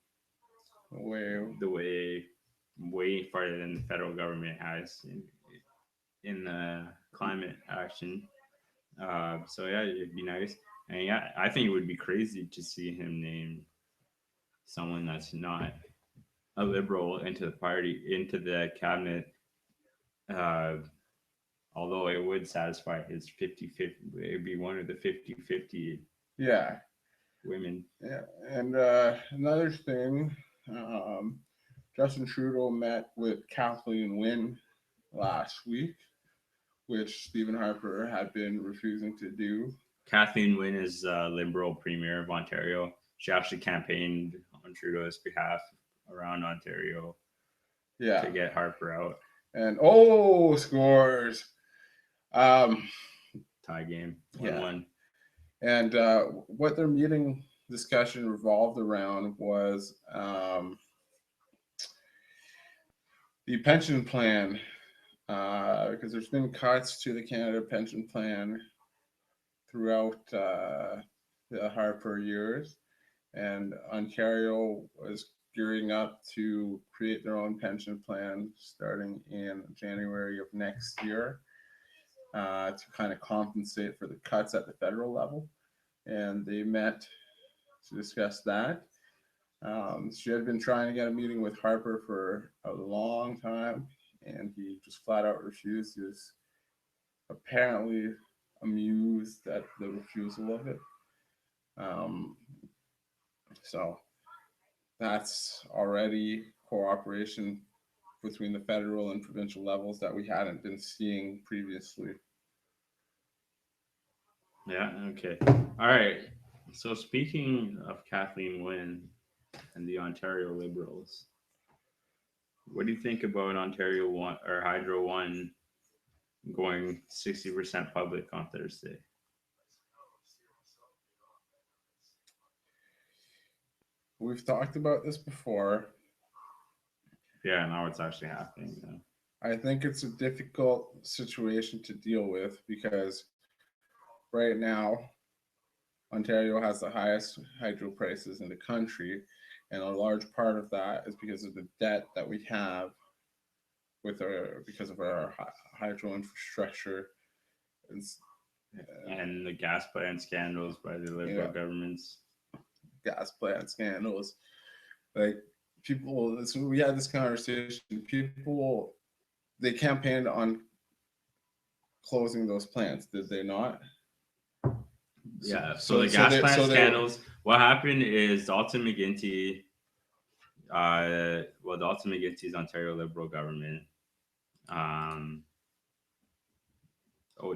S1: the way farther than the federal government has in climate action. So yeah, it'd be nice. And yeah, I think it would be crazy to see him name someone that's not a liberal into the party, into the cabinet. Uh, Although it would satisfy his 50-50, it'd be one of the 50-50
S2: Yeah,
S1: women.
S2: yeah. And another thing, um, Justin Trudeau met with Kathleen Wynne last week, which Stephen Harper had been refusing to do.
S1: Kathleen Wynne is Liberal Premier of Ontario. She actually campaigned on Trudeau's behalf around Ontario to get Harper out.
S2: And scores.
S1: Tie game, 1-1.
S2: And what their meeting discussion revolved around was the pension plan, because there's been cuts to the Canada pension plan throughout the Harper years, and Ontario was gearing up to create their own pension plan starting in January of next year to kind of compensate for the cuts at the federal level. And they met to discuss that. She had been trying to get a meeting with Harper for a long time, and he just flat out refused. He was apparently amused at the refusal of it. So that's already cooperation between the federal and provincial levels that we hadn't been seeing previously.
S1: Yeah, okay. All right. So speaking of Kathleen Wynne and the Ontario Liberals, what do you think about Ontario One or Hydro One going 60% public on Thursday?
S2: We've talked about this before.
S1: Yeah, now it's actually happening.
S2: I think it's a difficult situation to deal with because right now Ontario has the highest hydro prices in the country, and a large part of that is because of the debt that we have because of our hydro infrastructure.
S1: And the gas plant scandals by the Liberal governments.
S2: Gas plant scandals. Like people, we had this conversation. People, they campaigned on closing those plants, did they not?
S1: Yeah. So the gas plant scandals. What happened is Dalton McGuinty. Dalton McGuinty's Ontario Liberal government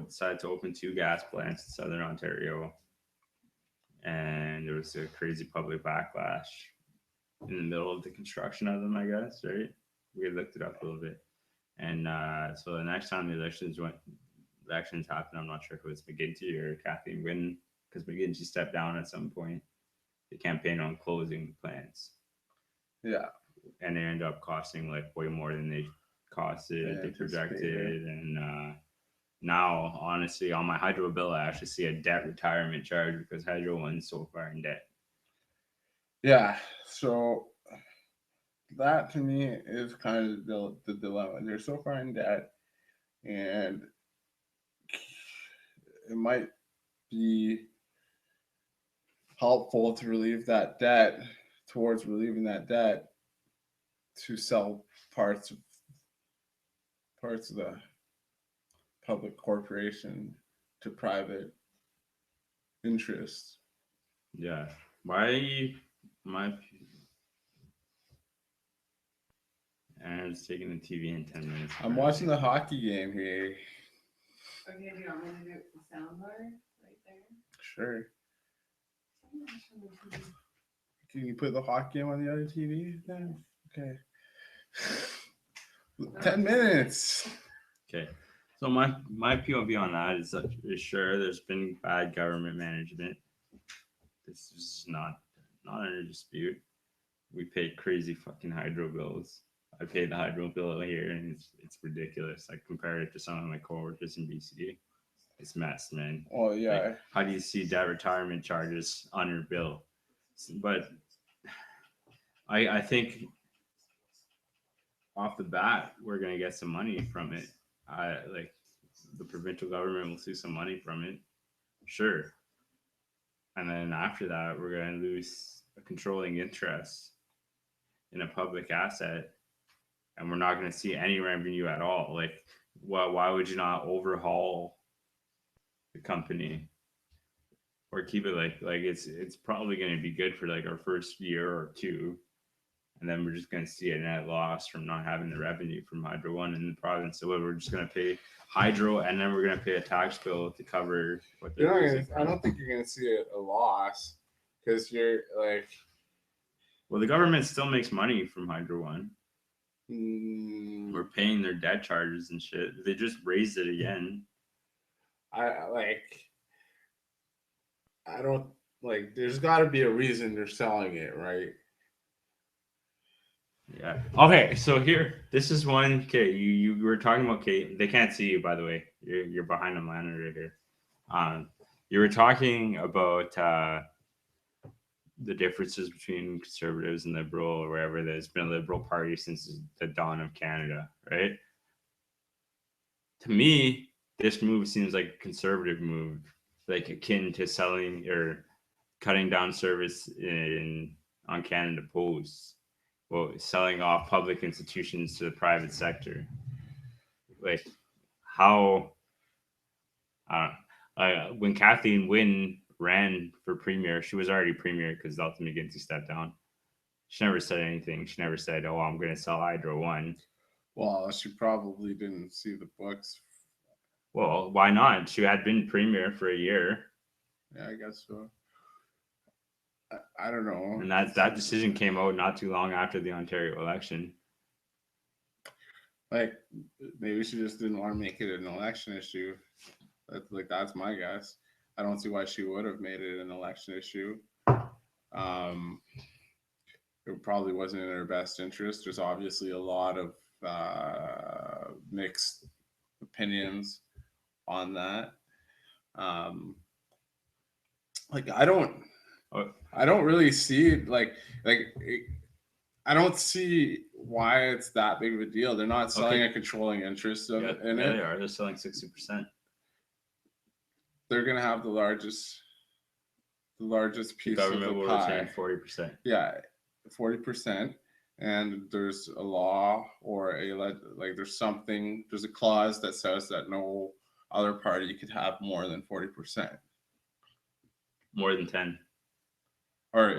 S1: decided to open 2 gas plants in Southern Ontario, and there was a crazy public backlash in the middle of the construction of them, I guess, right? We looked it up a little bit. And so the next time the elections happened, I'm not sure if it was McGuinty or Kathleen Wynne, because McGuinty stepped down at some point. They campaigned on closing the plants.
S2: Yeah.
S1: And they ended up costing like way more than they costed, they projected. And now, honestly, on my hydro bill, I actually see a debt retirement charge because Hydro One's so far in debt.
S2: Yeah. So that to me is kind of the dilemma. They're so far in debt, and it might be helpful to relieve that debt, towards relieving that debt, to sell parts of the public corporation to private interests.
S1: Yeah. Why my and it's taking the TV in 10 minutes.
S2: I'm watching the hockey game here.
S3: Okay, do you want me to do the soundbar right there?
S2: Sure. Can you put the hockey game on the other TV then? Okay. 10 minutes.
S1: Okay. So my POV on that is sure there's been bad government management. This is not under dispute. We pay crazy fucking hydro bills. I paid the hydro bill here and it's ridiculous. I compare it to some of my coworkers in BC. It's mess, man.
S2: Oh yeah.
S1: Like, how do you see debt retirement charges on your bill? But I think off the bat we're gonna get some money from it. Like the provincial government will see some money from it, sure. And then after that, we're gonna lose a controlling interest in a public asset, and we're not gonna see any revenue at all. Like, why would you not overhaul the company or keep it like it's probably gonna be good for like our first year or two, and then we're just going to see a net loss from not having the revenue from Hydro One in the province. So we're just going to pay Hydro, and then we're going to pay a tax bill to cover what they're losing.
S2: I don't think you're going to see a loss because you're like.
S1: Well, the government still makes money from Hydro One. We're paying their debt charges and shit. They just raised it again.
S2: I don't like. There's got to be a reason they're selling it, right?
S1: Yeah. Okay. So here, this is one. Okay, you were talking about Kate. They can't see you, by the way. You're behind a monitor here. You were talking about the differences between conservatives and liberal, or wherever there's been a liberal party since the dawn of Canada, right? To me, this move seems like a conservative move, like akin to selling or cutting down service on Canada Post. Well, selling off public institutions to the private sector. Like how when Kathleen Wynne ran for premier, she was already premier because Dalton McGuinty stepped down. She never said anything. She never said, "Oh, I'm going to sell Hydro One."
S2: Well, she probably didn't see the books.
S1: Well, why not? She had been premier for a year.
S2: Yeah, I guess so. I don't know.
S1: And that decision came out not too long after the Ontario election.
S2: Like maybe she just didn't want to make it an election issue. That's my guess. I don't see why she would have made it an election issue. It probably wasn't in her best interest. There's obviously a lot of mixed opinions on that. Like I don't really see I don't see why it's that big of a deal. They're not selling a controlling interest in it.
S1: They are. They're selling 60%.
S2: They're gonna have the largest piece of the
S1: will
S2: pie.
S1: Retain 40%.
S2: Yeah, 40%. And there's a law or there's a clause that says that no other party could have more than 40%.
S1: More than 10.
S2: Or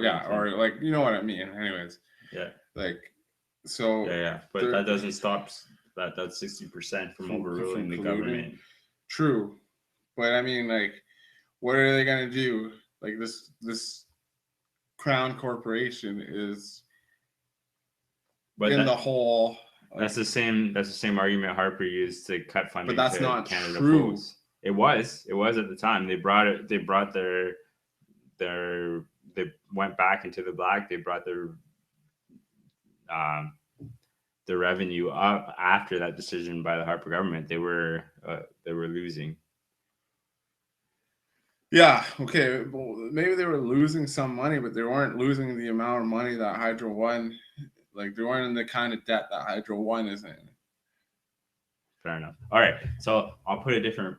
S2: like you know what I mean. Anyways.
S1: Yeah.
S2: Like so.
S1: Yeah. But that doesn't stop that 60% from overruling the government.
S2: True. But I mean, like, what are they gonna do? Like this crown corporation is the whole.
S1: That's the same argument Harper used to cut funding.
S2: But that's
S1: to
S2: not
S1: Canada
S2: true.
S1: Post. It was at the time. They brought their they went back into the black. They brought their revenue up after that decision by the Harper government. They were losing.
S2: Yeah. Okay. Well, maybe they were losing some money, but they weren't losing the amount of money that Hydro One. Like they weren't in the kind of debt that Hydro One is in.
S1: Fair enough. All right. So I'll put a different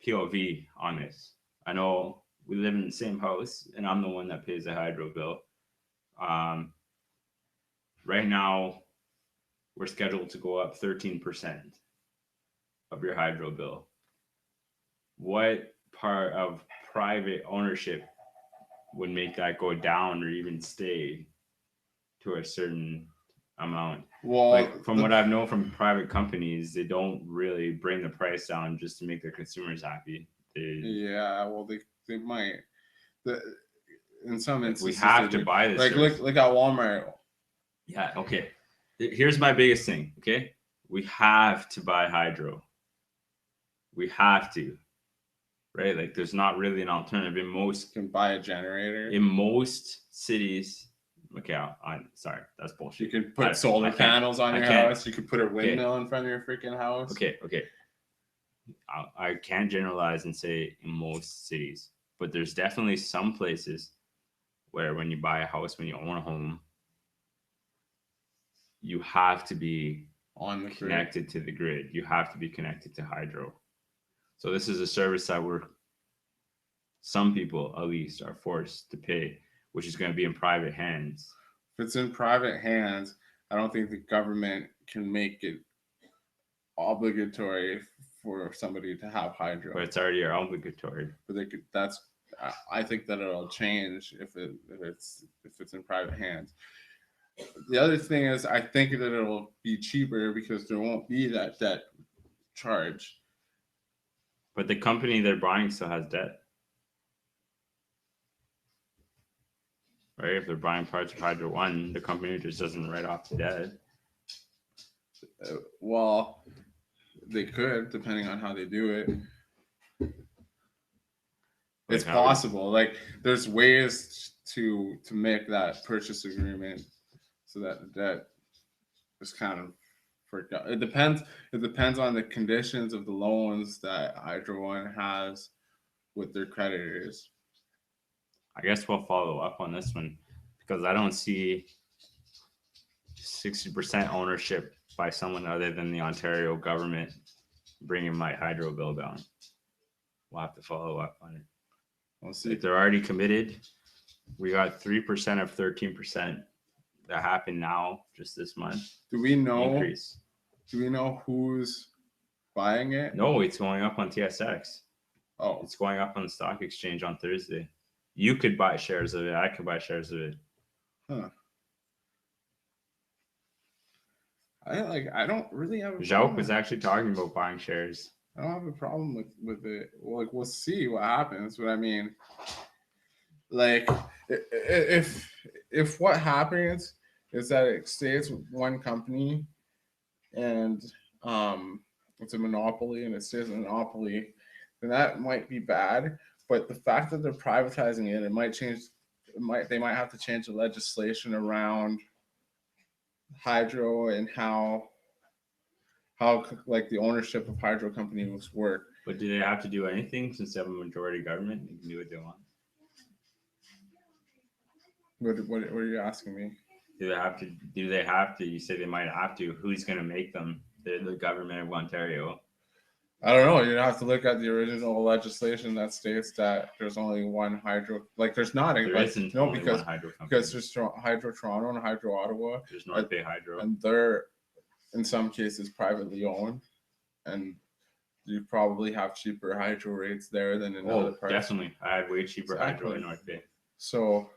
S1: POV on this. I know we live in the same house, and I'm the one that pays the hydro bill. Right now, we're scheduled to go up 13% of your hydro bill. what part of private ownership would make that go down or even stay to a certain amount?
S2: Well,
S1: Like from what I've known from private companies, they don't really bring the price down just to make their consumers happy.
S2: yeah, well, they might. The, in some
S1: Like we
S2: instances,
S1: have
S2: they
S1: to
S2: do.
S1: buy this.
S2: Like look at Walmart.
S1: Yeah. Okay. Here's my biggest thing. Okay, we have to buy hydro. We have to, right? Like there's not really an alternative in most
S2: You can buy a generator.
S1: cities. Okay, I'm sorry, that's bullshit.
S2: You can put solar panels on your house. You could put a windmill in front of your freaking house.
S1: Okay. I can't generalize and say in most cities, but there's definitely some places where when you buy a house, when you own a home, you have to be
S2: on the
S1: connected
S2: grid.
S1: to the grid. You have to be connected to hydro. So this is a service that some people at least are forced to pay, which is going to be in private hands.
S2: If it's in private hands, I don't think the government can make it obligatory for somebody to have hydro.
S1: But it's already obligatory.
S2: But they could. I think that it'll change if it's in private hands. The other thing is, I think that it'll be cheaper because there won't be that debt charge.
S1: But the company they're buying still has debt. Right? If they're buying parts of Hydro One, the company just doesn't write off the debt.
S2: Well, they could, depending on how they do it. It's possible. Like there's ways to make that purchase agreement so that the debt is kind of forgot. It depends. It depends on the conditions of the loans that Hydro One has with their creditors.
S1: I guess we'll follow up on this one because I don't see 60% ownership by someone other than the Ontario government bringing my hydro bill down. We'll have to follow up on it.
S2: We'll see.
S1: If they're already committed, we got 3% of 13% that happened now just this month.
S2: Do we know?
S1: Increase.
S2: Do we know who's buying it?
S1: No, it's going up on TSX.
S2: Oh,
S1: it's going up on the stock exchange on Thursday. You could buy shares of it. I could buy shares of it.
S2: Huh. I don't really have a
S1: Jauch was actually talking about buying shares.
S2: I don't have a problem with it. Like we'll see what happens, but I mean, like if what happens is that it stays with one company and it's a monopoly and it stays a monopoly, then that might be bad. But the fact that they're privatizing it, they might have to change the legislation around hydro and how like the ownership of hydro companies work.
S1: But do they have to do anything since they have a majority government? They can do what they want.
S2: What are you asking me?
S1: Do they have to? Do they have to? You say they might have to. Who's going to make them? They're the government of Ontario.
S2: I don't know. You have to look at the original legislation that states that there's only one hydro. Like there's not.
S1: There isn't only one hydro company.
S2: Because there's Hydro Toronto and Hydro Ottawa.
S1: There's North Bay Hydro,
S2: and they're in some cases privately owned, and you probably have cheaper hydro rates there than in other parts.
S1: Definitely, I had way cheaper hydro in North Bay.
S2: So,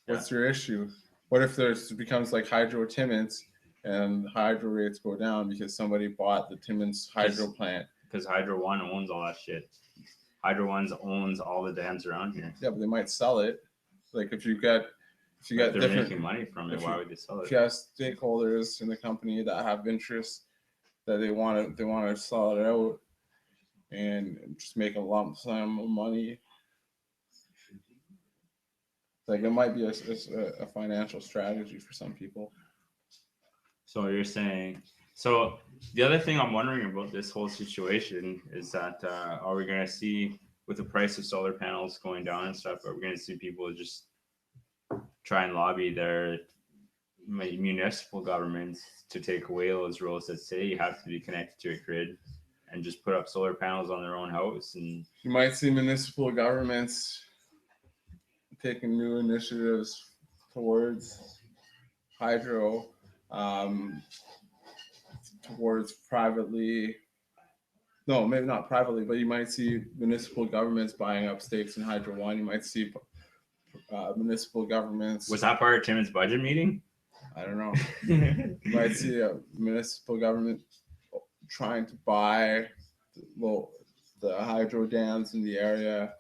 S2: what's your issue? What if it becomes like Hydro Timmins? And hydro rates go down because somebody bought the Timmins hydro plant.
S1: Because Hydro One owns all that shit. Hydro One owns all the dams around here.
S2: Yeah, but they might sell it. Like if you got
S1: they're making money from it, why would they sell it?
S2: If you have stakeholders in the company that have interests that they want to sell it out and just make a lump sum of money. Like it might be a financial strategy for some people.
S1: So you're saying, so the other thing I'm wondering about this whole situation is that are we going to see, with the price of solar panels going down and stuff, are we going to see people just try and lobby their municipal governments to take away those rules that say you have to be connected to a grid and just put up solar panels on their own house? And
S2: you might see municipal governments taking new initiatives towards hydro. Towards privately No, maybe not privately, but you might see municipal governments buying up stakes in Hydro One. You might see municipal governments.
S1: Was that part of Timmins' budget meeting?
S2: I don't know. You might see a municipal government trying to buy the hydro dams in the area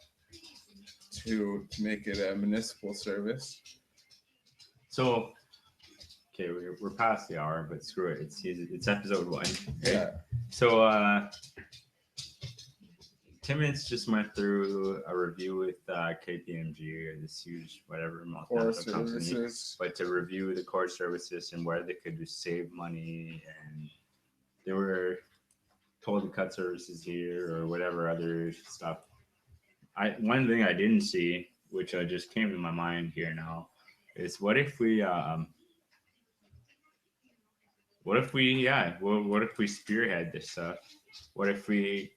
S2: to make it a municipal service.
S1: So, okay, we're past the hour, but screw it. It's episode 1. Okay?
S2: Yeah.
S1: So, Timmins just went through a review with KPMG, or this huge whatever
S2: Core
S1: multinational company,
S2: services.
S1: but to review the core services and where they could save money, and they were told to cut services here or whatever other stuff. One thing I didn't see, which just came to my mind here now, is what if we spearhead this stuff? What if we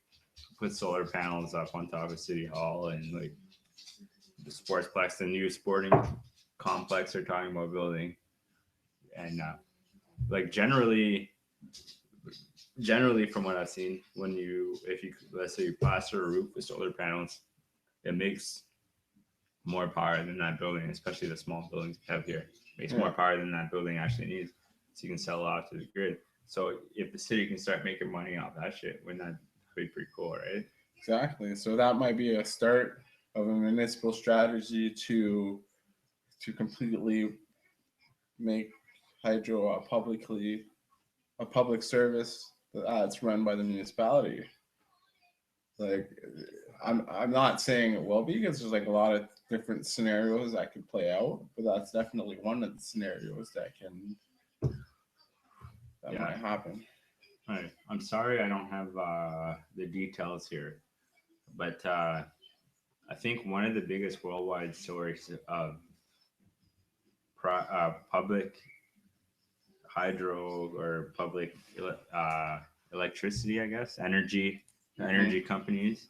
S1: put solar panels up on top of City Hall and like the Sportsplex, the new sporting complex they're talking about building, and like generally from what I've seen, if you let's say you plaster a roof with solar panels, it makes more power than that building, especially the small buildings we have here. Makes more power than that building actually needs, so you can sell it off to the grid. So if the city can start making money off that shit, wouldn't that be pretty cool, right?
S2: Exactly. So that might be a start of a municipal strategy to completely make hydro a public service that's run by the municipality. Like, I'm not saying it will be, because there's like a lot of different scenarios that could play out, but that's definitely one of the scenarios that might happen.
S1: All right. I'm sorry I don't have the details here, but I think one of the biggest worldwide stories of public hydro or public electricity, I guess, energy companies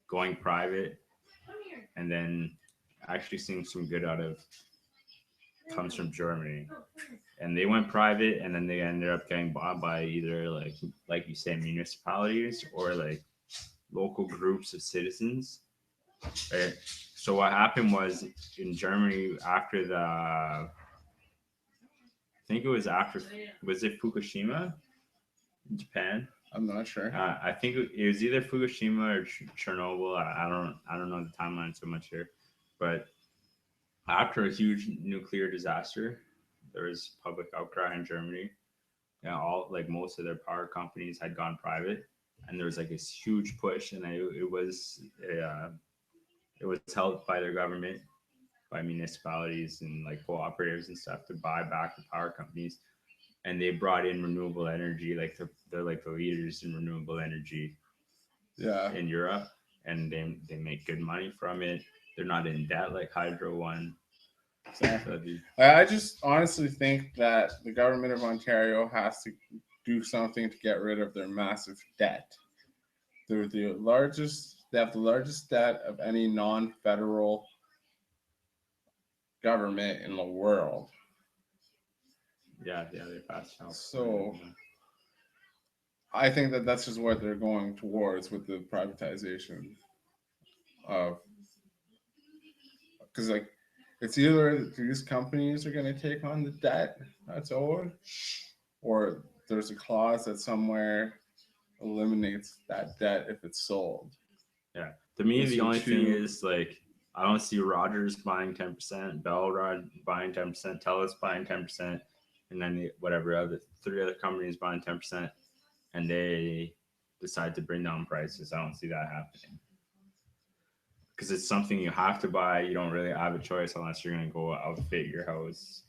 S1: going private, and then actually seeing some good out of, comes from Germany. And they went private, and then they ended up getting bought by either like you say, municipalities or like local groups of citizens. Right? So what happened was in Germany after I think it was was it Fukushima in Japan?
S2: I'm not sure.
S1: I think it was either Fukushima or Chernobyl. I don't know the timeline so much here, but after a huge nuclear disaster, there was public outcry in Germany. All like most of their power companies had gone private, and there was like this huge push, and it was helped by their government, by municipalities and like cooperatives and stuff, to buy back the power companies, and they brought in renewable energy. Like they're like the leaders in renewable energy, in Europe, and they make good money from it. They're not in debt like Hydro One.
S2: Exactly. I just honestly think that the government of Ontario has to do something to get rid of their massive debt. They're the largest. They have the largest debt of any non-federal government in the world.
S1: Yeah, they passed out.
S2: So I think that that's just what they're going towards with the privatization of, because like it's either these companies are going to take on the debt that's owed, or there's a clause that somewhere eliminates that debt if it's sold.
S1: Yeah, to me the only thing is like I don't see Rogers buying 10%, Bellrod buying 10%, Telus buying 10%, and then whatever other 3 other companies buying 10%, and they decide to bring down prices. I don't see that happening, because it's something you have to buy. You don't really have a choice unless you're going to go outfit your house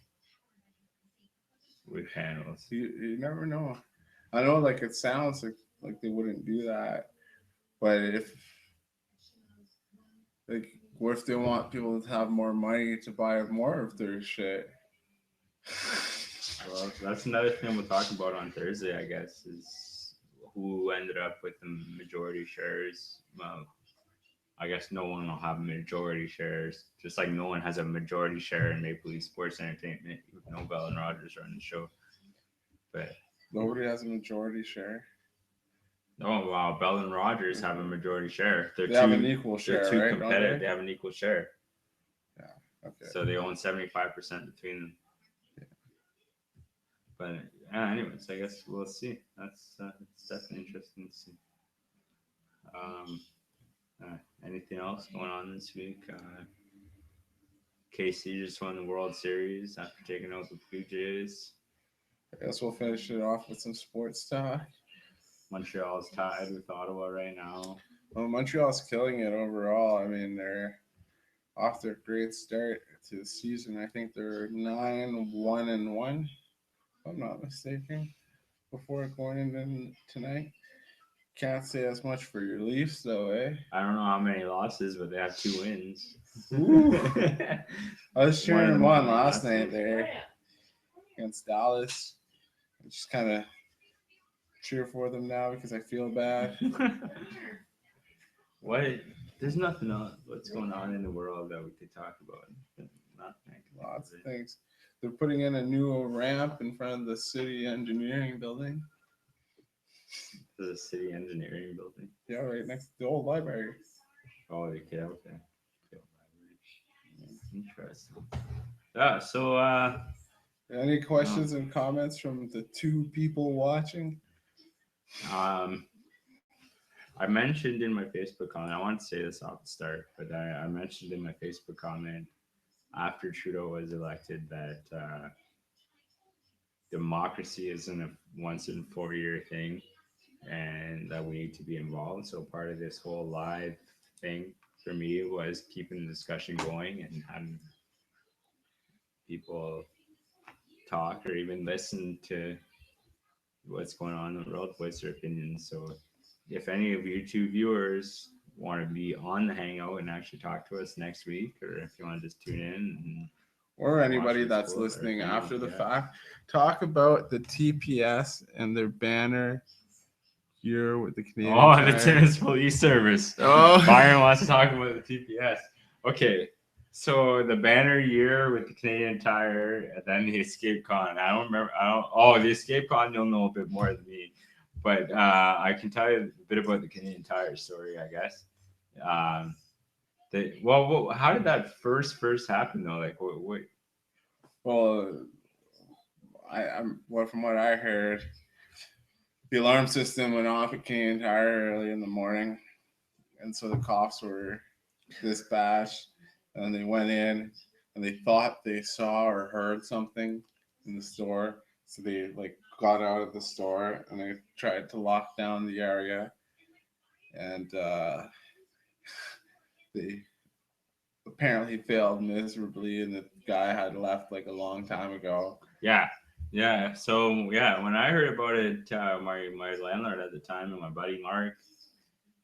S1: with panels.
S2: You never know. I know, like it sounds like they wouldn't do that, but what if they want people to have more money to buy more of their shit?
S1: Well, that's another thing we'll talk about on Thursday, I guess, is who ended up with the majority shares. Well, I guess no one will have majority shares, just like no one has a majority share in Maple Leaf Sports Entertainment with Nobel and Rogers running the show. But
S2: nobody has a majority share.
S1: Oh wow, Bell and Rogers have a majority share.
S2: They have an equal
S1: They're
S2: share,
S1: too
S2: right? Don't
S1: competitive.
S2: they?
S1: They have an equal share,
S2: Okay.
S1: so they own 75% between them. But anyways, I guess we'll see. It's definitely interesting to see. Um, Anything else going on this week? KC just won the World Series after taking out the Blue Jays.
S2: I guess we'll finish it off with some sports talk.
S1: Montreal's tied with Ottawa right now.
S2: Well, Montreal's killing it overall. I mean, they're off to a great start to the season. I think they're 9-1-1, if I'm not mistaken, before going into tonight. Can't say as much for your Leafs, though, eh?
S1: I don't know how many losses, but they have 2 wins.
S2: Ooh. I was
S1: One of
S2: cheering
S1: them
S2: one
S1: being
S2: last
S1: last
S2: night
S1: week.
S2: there against Dallas. I just kind of cheer for them now because I feel bad.
S1: What? There's nothing else. What's going on in the world that we could talk about? Nothing.
S2: Lots of things. They're putting in a new ramp in front of the city engineering building.
S1: The city engineering building.
S2: Yeah, right next to the old library.
S1: Oh, okay. Interesting. Yeah. So,
S2: Any questions and comments from the 2 people watching?
S1: I mentioned in my Facebook comment. I want to say this off the start, but I mentioned in my Facebook comment after Trudeau was elected that democracy isn't a once in 4 year thing, and that we need to be involved. So part of this whole live thing for me was keeping the discussion going and having people talk or even listen to what's going on in the world, voice their opinions. So if any of you 2 viewers want to be on the hangout and actually talk to us next week, or if you want to just tune in and
S2: or anybody
S1: watch this
S2: that's
S1: full, or
S2: listening
S1: if anyone-
S2: after the
S1: yeah.
S2: fact, talk about the TPS and their banner here with the Canadian
S1: Oh,
S2: Tire.
S1: the Timmins Police Service.
S2: Oh.
S1: Byron wants to talk about the TPS. Okay, so the banner year with the Canadian Tire, and then the Escape Con. I don't remember. The Escape Con. You'll know a bit more than me, but I can tell you a bit about the Canadian Tire story, I guess. How did that first happen though? Like, what?
S2: Well, from what I heard, the alarm system went off at Canadian Tire early in the morning, and so the cops were dispatched, and they went in, and they thought they saw or heard something in the store, so they got out of the store and they tried to lock down the area, and they apparently failed miserably, and the guy had left a long time ago.
S1: Yeah. So when I heard about it, my landlord at the time and my buddy Mark,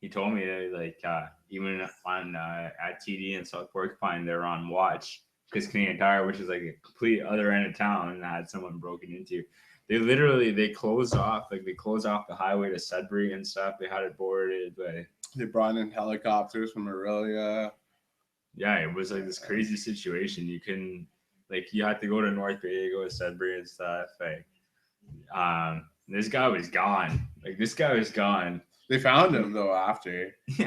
S1: he told me that even on at TD and South Porcupine, they're on watch because Canadian Tire, which is like a complete other end of town, had someone broken into. They closed off the highway to Sudbury and stuff. They had it boarded, but
S2: they brought in helicopters from Aurelia.
S1: Yeah, it was this crazy situation. You couldn't you had to go to North Bay, go to Sudbury and stuff. This guy was gone.
S2: They found him though after
S1: 2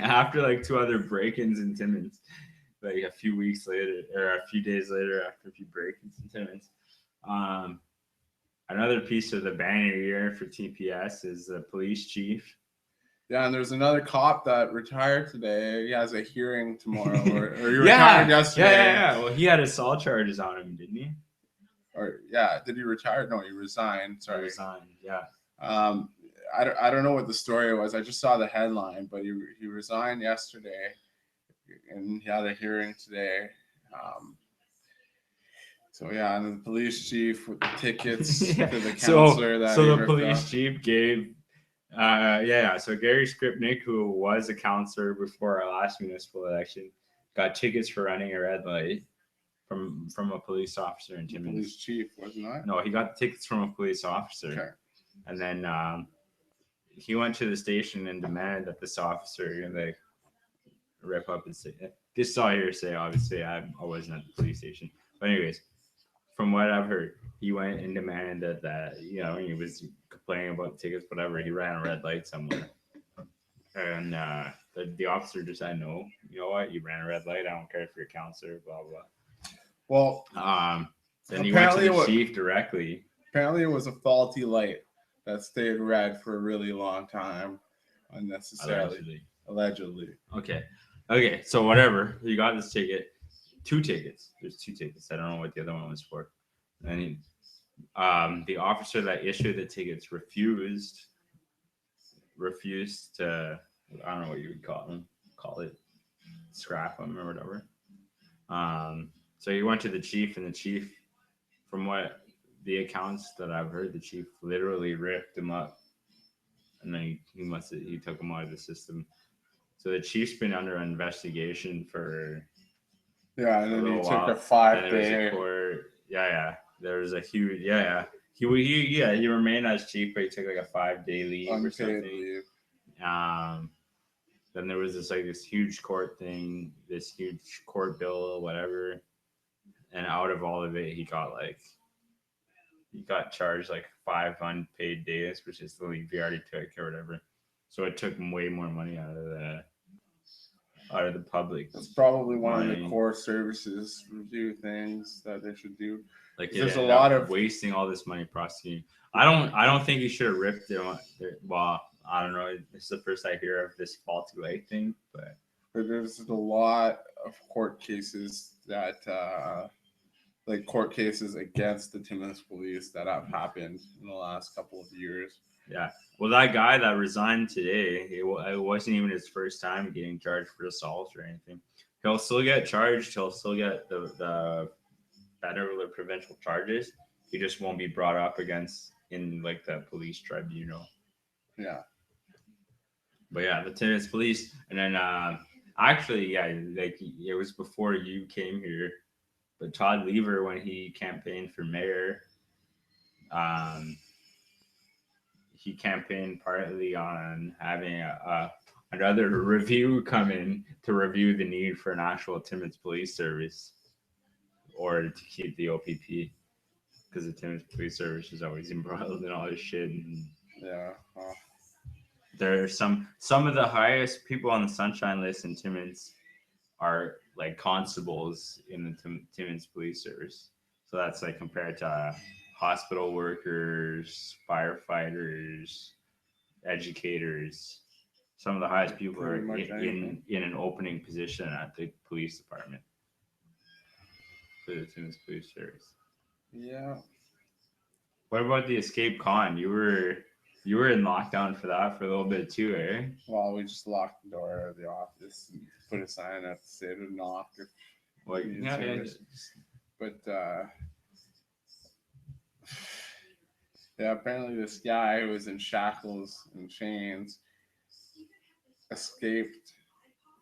S1: other break-ins in Timmins, a few weeks later or a few days later after a few break-ins in Timmins. Another piece of the banner year for TPS is the police chief.
S2: Yeah, and there's another cop that retired today. He has a hearing tomorrow, or he retired yesterday.
S1: Yeah. Well, he had assault charges on him, didn't he?
S2: Did he retire? No, he resigned. Sorry,
S1: he resigned. Yeah.
S2: I don't know what the story was. I just saw the headline, but he resigned yesterday, and he had a hearing today. And the police chief with the tickets to the counselor
S1: so the police chief gave. So Gary Skripnik, who was a counselor before our last municipal election, got tickets for running a red light from a police officer in Timmins.
S2: Police chief, wasn't I?
S1: No, he got tickets from a police officer.
S2: Okay.
S1: And then he went to the station and demanded that this officer rip up his. This is all hearsay, obviously. I wasn't at the police station. But anyways, from what I've heard, he went and demanded that he was complaining about the tickets, whatever. He ran a red light somewhere, And the officer just said, no, you know what? You ran a red light. I don't care if you're a counselor, blah,
S2: Well,
S1: blah. Then he went to the chief directly.
S2: Apparently, it was a faulty light that stayed red for a really long time, unnecessarily. Allegedly.
S1: Okay. So whatever. You got this ticket. 2 tickets. There's 2 tickets. I don't know what the other one was for. And the officer that issued the tickets refused to, I don't know what you would call it, scrap them or whatever. So he went to the chief, and the chief, from what the accounts that I've heard, the chief literally ripped him up, and then he took him out of the system. So the chief's been under investigation for
S2: and then he took
S1: while.
S2: a 5-day.
S1: Yeah. There was a huge He remained as chief, but he took like a 5-day leave or something.
S2: Leave.
S1: Then there was this huge court thing, this huge court bill, whatever, and out of all of it, he got charged like 5 unpaid days, which is the leave he already took or whatever. So it took him way more money out of the public.
S2: That's probably one of the core services review things that they should do.
S1: Like
S2: there's a lot of
S1: wasting all this money prosecuting. I don't think you should have ripped their well, I don't know. This is the first I hear of this faulty light thing, but
S2: there's a lot of court cases that like court cases against the Timmins police that have happened in the last couple of years.
S1: Yeah. Well, that guy that resigned today, it wasn't even his first time getting charged for assault or anything. He'll still get charged. He'll still get the federal or provincial charges. He just won't be brought up against in like the police tribunal.
S2: Yeah.
S1: But yeah, the Timmins police, and then actually, yeah, like it was before you came here, but Todd Lever, when he campaigned for mayor, he campaigned partly on having another review come in to review the need for an actual Timmins police service, or to keep the OPP, because the Timmins police service is always embroiled in all this shit. And
S2: yeah.
S1: there are some of the highest people on the Sunshine List in Timmins are like constables in the Timmins police service. So that's like compared to hospital workers, firefighters, educators. Some of the highest people are in an opening position at the police department for the Timmins police service.
S2: Yeah.
S1: What about the escape con? You were in lockdown for that for a little bit too, eh?
S2: Well, we just locked the door of the office and put a sign that said to knock.
S1: But
S2: yeah, apparently this guy who was in shackles and chains escaped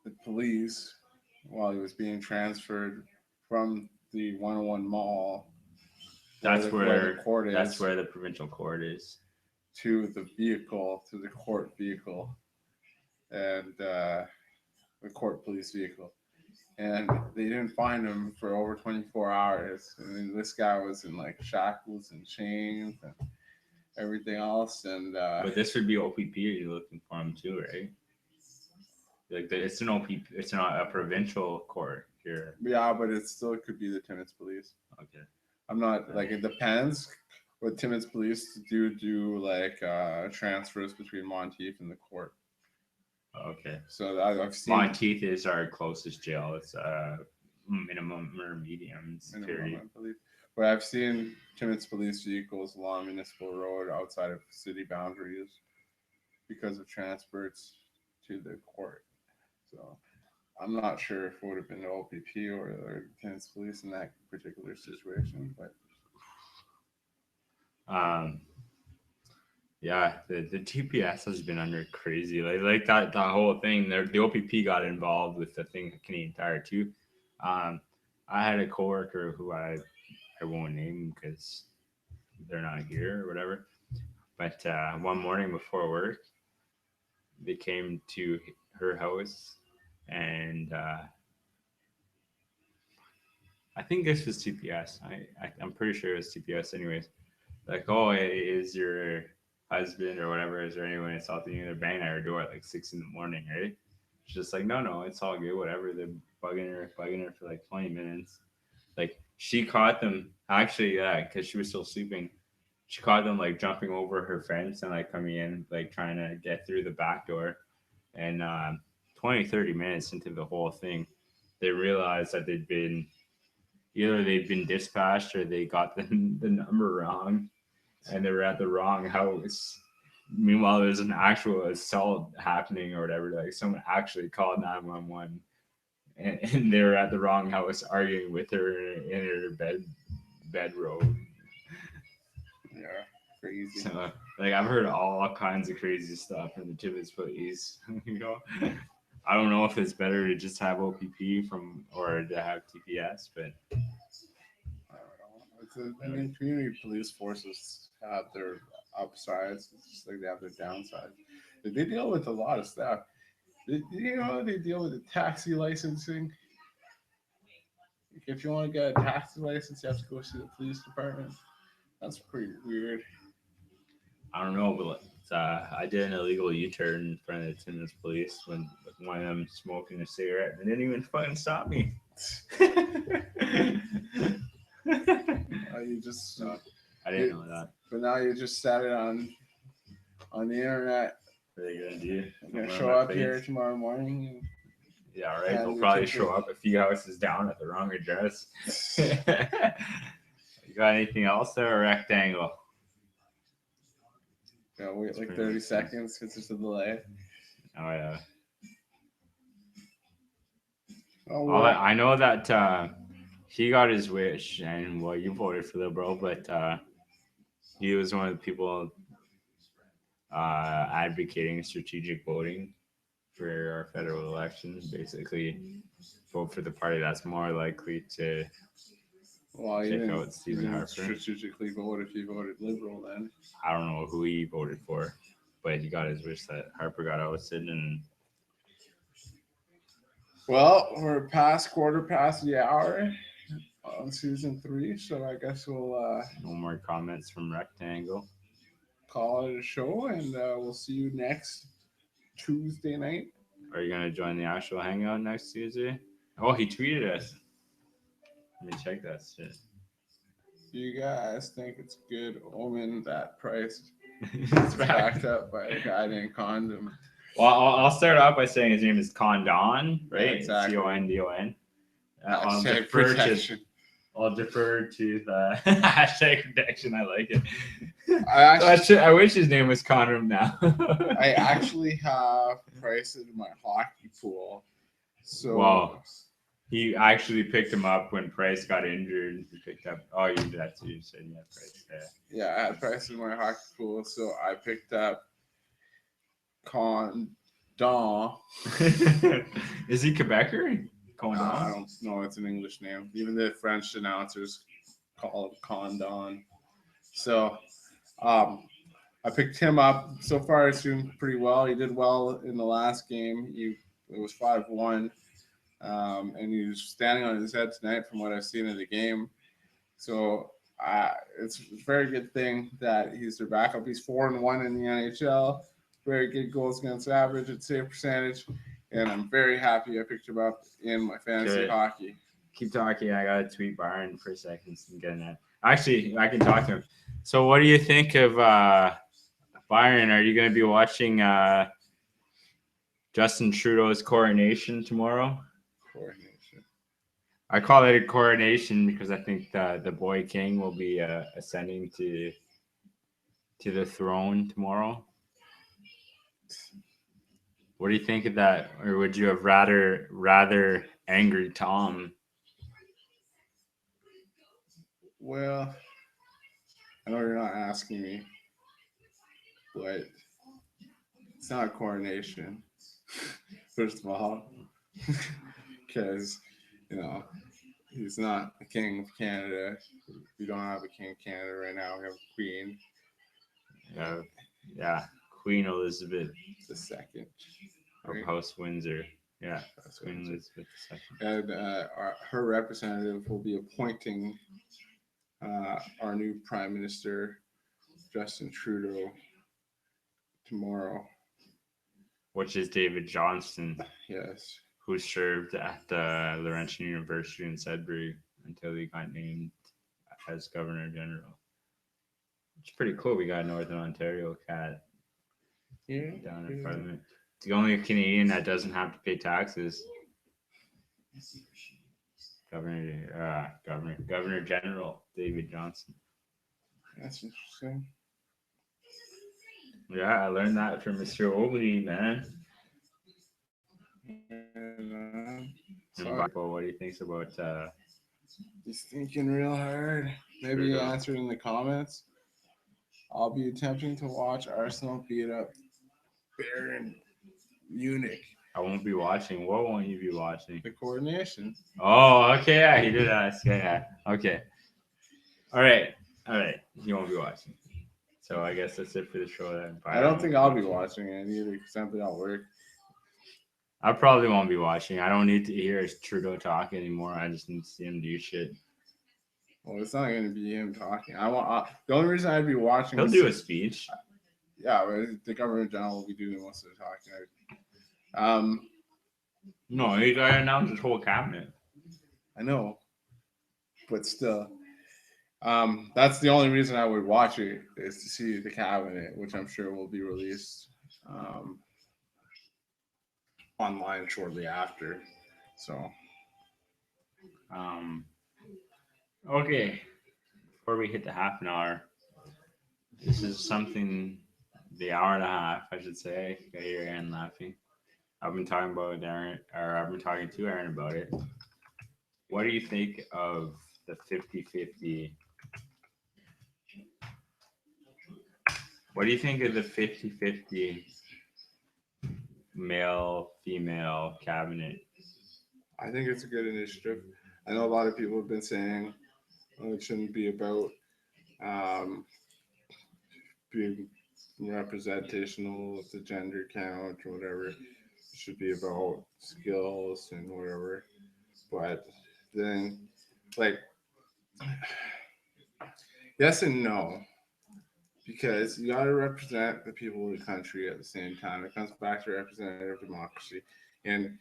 S2: the police while he was being transferred from the 101 mall.
S1: That's where the court is. That's where the provincial court is.
S2: To the court vehicle, and the court police vehicle. And they didn't find him for over 24 hours. And this guy was in like shackles and chains and everything else. And
S1: but this would be OPP you're looking for him too, right? Like it's an OPP, it's not a provincial court here.
S2: Yeah, but it still could be the Timmins police.
S1: Okay.
S2: I'm not like it depends. What Timmins police do like transfers between Monteith and the court.
S1: Okay.
S2: So I've seen
S1: Monteith is our closest jail. It's minimum or medium security.
S2: Minimum, I believe. But I've seen Timmins police vehicles along Municipal Road outside of city boundaries because of transports to the court. So I'm not sure if it would have been the OPP or the Timmins police in that particular situation, but
S1: yeah, the TPS has been under crazy like that whole thing. The OPP got involved with the thing at Canadian Tire too. I had a coworker who I won't name because they're not here or whatever. But one morning before work, they came to her house, and I think this was TPS. I'm pretty sure it was TPS anyways. Like, oh, is your husband or whatever is there anyone assaulting you? They're banging at her door at like 6 in the morning, right? She's just like, no, it's all good, whatever. They're bugging her for like 20 minutes. Like she caught them actually, yeah, because she was still sleeping. She caught them like jumping over her fence and like coming in, like trying to get through the back door. And 20, 30 minutes into the whole thing, they realized that they'd been dispatched or they got the number wrong and they were at the wrong house. Meanwhile, there's an actual assault happening or whatever. Like someone actually called 911 and they were at the wrong house arguing with her in her bedroom.
S2: Yeah, crazy.
S1: So, like I've heard all kinds of crazy stuff from the Timmins police. I don't know if it's better to just have OPP or to have TPS, but
S2: I don't know. I mean, community police forces have their upsides, it's just like they have their downsides. But they deal with a lot of stuff. They deal with the taxi licensing. If you want to get a taxi license, you have to go see the police department. That's pretty weird.
S1: I don't know. But I did an illegal U-turn in front of the Timmins police when one of them smoking a cigarette, and they didn't even fucking stop me.
S2: You just
S1: I didn't know that.
S2: But now you just set it on the internet.
S1: What are they gonna do?
S2: You're gonna show up here tomorrow morning.
S1: Yeah, right.
S2: And
S1: They'll
S2: you
S1: probably
S2: take
S1: show up a few houses down at the wrong address. You got anything else there? Or rectangle.
S2: Yeah, wait like 30 seconds because there's a delay.
S1: Oh yeah.
S2: Oh,
S1: Well, I know that he got his wish, and well, you voted for Liberal, but he was one of the people advocating strategic voting for our federal election. Basically, vote for the party that's more likely to take out Stephen Harper.
S2: Strategically vote if you voted Liberal then.
S1: I don't know who he voted for, but he got his wish that Harper got ousted. And
S2: well, we're quarter past the hour on season 3, so I guess we'll
S1: no more comments from Rectangle.
S2: Call it a show, and we'll see you next Tuesday night.
S1: Are you gonna join the actual hangout next Tuesday? Oh, he tweeted us. Let me check that shit.
S2: Do you guys think it's good omen that price is backed up by a guy named Condom?
S1: Well, I'll start off by saying his name is Condon, right?
S2: Yeah, exactly.
S1: Condon. I'll defer to the hashtag protection. I like it. I wish his name was Condom now.
S2: I actually have Price in my hockey pool. So
S1: wow. He actually picked him up when Price got injured. He picked up. Oh, you did that too. You said you had Price.
S2: Yeah, I had Price in my hockey pool, so I picked up Condon.
S1: Is he Quebecer?
S2: I don't know. It's an English name. Even the French announcers call it Condon. So, I picked him up. So far, he's doing pretty well. He did well in the last game. It was 5-1. And he's standing on his head tonight from what I've seen of the game. So it's a very good thing that he's their backup. He's 4-1 in the NHL. Very good goals against average and save percentage. And I'm very happy I picked him up in my fantasy hockey.
S1: Keep talking. I got to tweet Byron for a second and get that. Actually, I can talk to him. So what do you think of Byron? Are you going to be watching Justin Trudeau's coronation tomorrow?
S2: Coronation.
S1: I call it a coronation because I think the boy king will be ascending to the throne tomorrow. What do you think of that? Or would you have rather angry Tom?
S2: Well, I know you're not asking me, but it's not a coronation. First of all, because he's not the king of Canada. We don't have a king of Canada right now. We have a queen.
S1: Yeah, Queen Elizabeth
S2: II.
S1: Of House Windsor. Yeah, that's Queen Elizabeth II.
S2: And her representative will be appointing our new Prime Minister, Justin Trudeau, tomorrow.
S1: which is David Johnston,
S2: Yes.
S1: who served at the Laurentian University in Sudbury until he got named as Governor General. It's pretty cool. We got Northern Ontario cat
S2: Yeah.
S1: down in Parliament. The only Canadian that doesn't have to pay taxes. Governor General David Johnston.
S2: That's interesting.
S1: Yeah, I learned that from Mr. Obley, man.
S2: And,
S1: And
S2: so
S1: what he thinks about
S2: he's thinking real hard. Maybe
S1: Trudeau.
S2: answer in the comments. I'll be attempting to watch Arsenal beat up Bayern Munich.
S1: I won't be watching. What won't you be watching?
S2: The coordination.
S1: Oh, okay. Yeah, he did ask. Yeah. Okay. All right. You won't be watching. So I guess that's it for the show then.
S2: I don't think I'll be watching it either because simply I'll work.
S1: I probably won't be watching. I don't need to hear Trudeau talk anymore. I just need to see him do shit.
S2: Well, it's not going to be him talking. The only reason I'd be watching.
S1: He'll do a speech.
S2: Yeah, but the governor general will be doing most of the talking.
S1: No, he got to announce his whole cabinet.
S2: I know, but still, that's the only reason I would watch it is to see the cabinet, which I'm sure will be released online shortly after. So,
S1: okay. Before we hit the half an hour, this is something. The hour and a half, I should say. I hear Aaron laughing. I've been talking about Aaron, or I've been talking to Aaron about it. What do you think of the 50-50? What do you think of the 50-50 male-female cabinet?
S2: I think it's a good initiative. I know a lot of people have been saying it shouldn't be about being representational of the gender count or whatever. It should be about skills and whatever. But then, like, yes and no, because you got to represent the people of the country at the same time. It comes back to representative democracy, and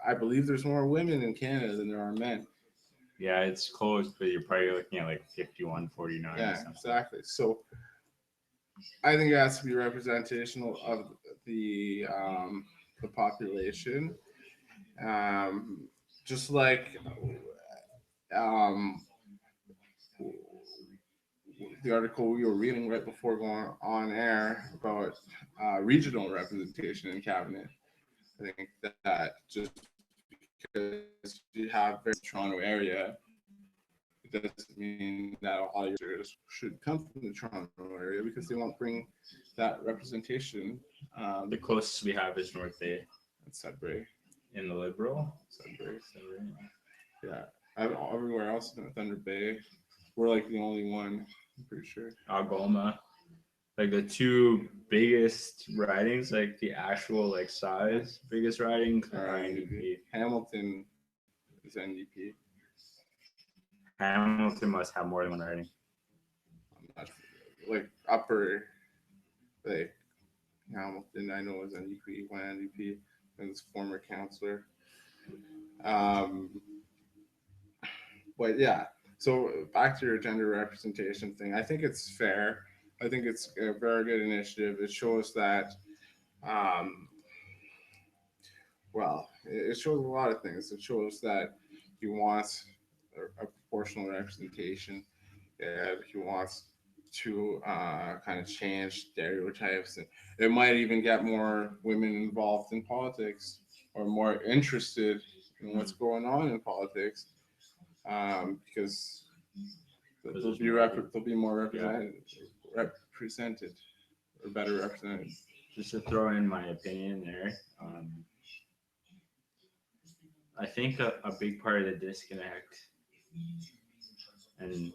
S2: I believe there's more women in Canada than there are men.
S1: Yeah, it's close, but you're probably looking at like 51-49.
S2: Yeah, exactly. So I think it has to be representational of the population. Just like the article we were reading right before going on air about regional representation in cabinet. I think that just because you have the Toronto area, it doesn't mean that all your leaders should come from the Toronto area because they won't bring that representation.
S1: The closest we have is North Bay.
S2: At Sudbury.
S1: In the Liberal?
S2: Sudbury. Yeah. Everywhere else in Thunder Bay, we're like the only one, I'm pretty sure.
S1: Algoma. Like the two biggest ridings, like the actual like size, biggest ridings are NDP.
S2: Hamilton is NDP.
S1: Hamilton must have more than one riding.
S2: Like upper, like Hamilton, I know is NDP, one NDP, and this former councillor. But yeah, so back to your gender representation thing. I think it's fair. I think it's a very good initiative. It shows that, it shows a lot of things. It shows that he wants a proportional representation, and he wants to kind of change stereotypes. And it might even get more women involved in politics or more interested in what's going on in politics, because they'll be more represented or better represented.
S1: Just to throw in my opinion there, I think a big part of the disconnect and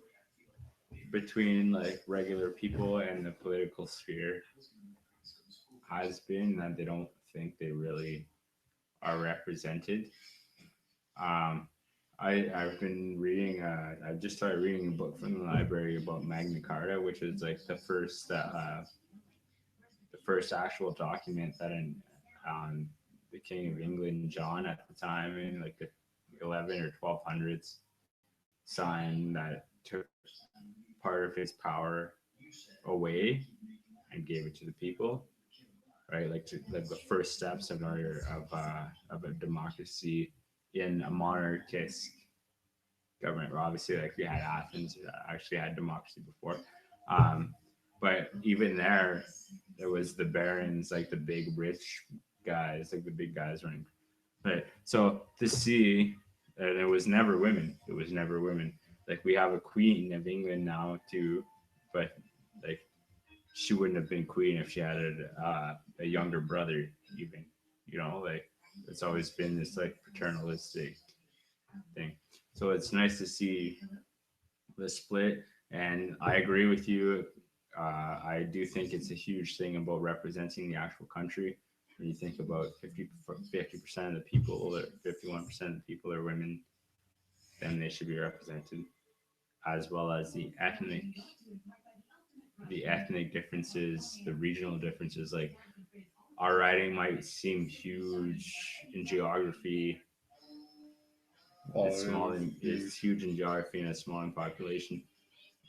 S1: between like regular people and the political sphere has been that they don't think they really are represented. I've been reading. I just started reading a book from the library about Magna Carta, which is like the first the first actual document that the King of England, John, at the time in like the 11 or 1200s, signed that took part of his power away and gave it to the people, right? Like the first steps of a democracy in a monarchist government. Well, obviously, like we had Athens actually had democracy before, um, but even there was the barons, like the big rich guys, like the big guys running. Right. So to see that it was never women. It was never women. Like we have a queen of England now too, but like she wouldn't have been queen if she had a younger brother even. Like it's always been this like paternalistic thing. So it's nice to see the split, and I agree with you. I do think it's a huge thing about representing the actual country. When you think about 50% of the people, or 51% of the people are women, then they should be represented, as well as the ethnic differences, the regional differences. Like our riding might seem huge in geography. It's small and it's huge in geography and it's small in population.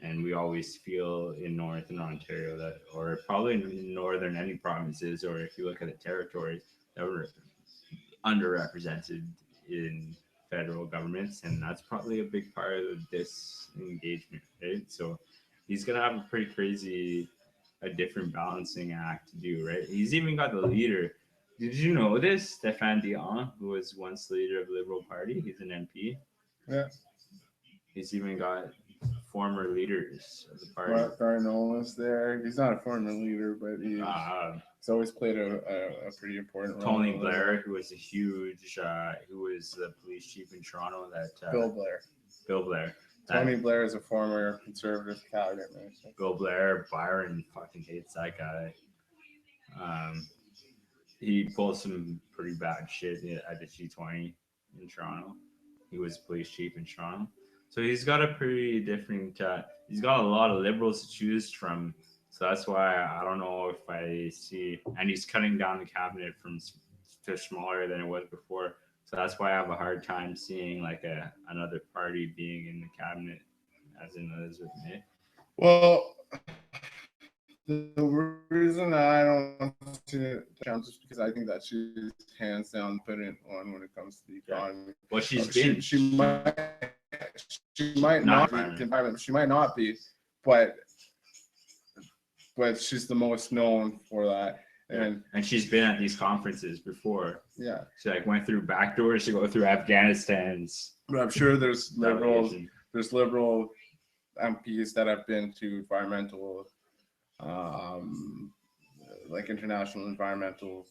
S1: And we always feel in Northern Ontario that, or probably in Northern any provinces, or if you look at the territories, that were underrepresented in federal governments, and that's probably a big part of this engagement, right? So he's gonna have a pretty crazy, a different balancing act to do, right? He's even got the leader. Did you know this? Stéphane Dion, who was once leader of the Liberal Party, he's an MP.
S2: Yeah.
S1: He's even got former leaders of the party.
S2: Mark Garneau is there. He's not a former leader, but he's always played a pretty important role.
S1: Tony Blair, who was a huge, who was the police chief in Toronto.
S2: Bill Blair.
S1: Bill Blair.
S2: Tony Blair is a former conservative cabinet minister.
S1: Bill Blair, Byron fucking hates that guy. He pulled some pretty bad shit at the G20 in Toronto. He was police chief in Toronto. So he's got a pretty different, he's got a lot of liberals to choose from. So that's why I don't know if I see, and he's cutting down the cabinet to smaller than it was before. So that's why I have a hard time seeing like another party being in the cabinet, as in Elizabeth May.
S2: Well, the reason I don't see it just because I think that she's hands down putting on when it comes to the economy.
S1: Well, she
S2: might not be environment. She might not be, but she's the most known for that. And
S1: she's been at these conferences before.
S2: Yeah.
S1: She like went through back doors to go through Afghanistan's.
S2: But I'm sure there's liberal MPs that have been to environmental, like international environmental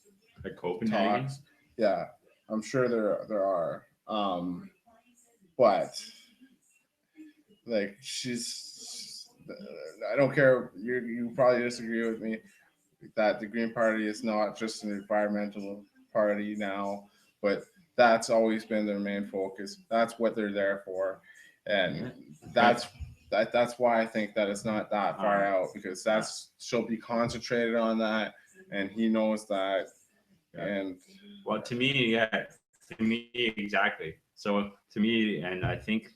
S1: like Copenhagen.
S2: Talks. Yeah, I'm sure there are. But like I don't care. You probably disagree with me that the Green Party is not just an environmental party now, but that's always been their main focus. That's what they're there for, and that's why I think that it's not that far out, because she'll be concentrated on that, and he knows that. Yeah. And
S1: well, to me, exactly. So to me, and I think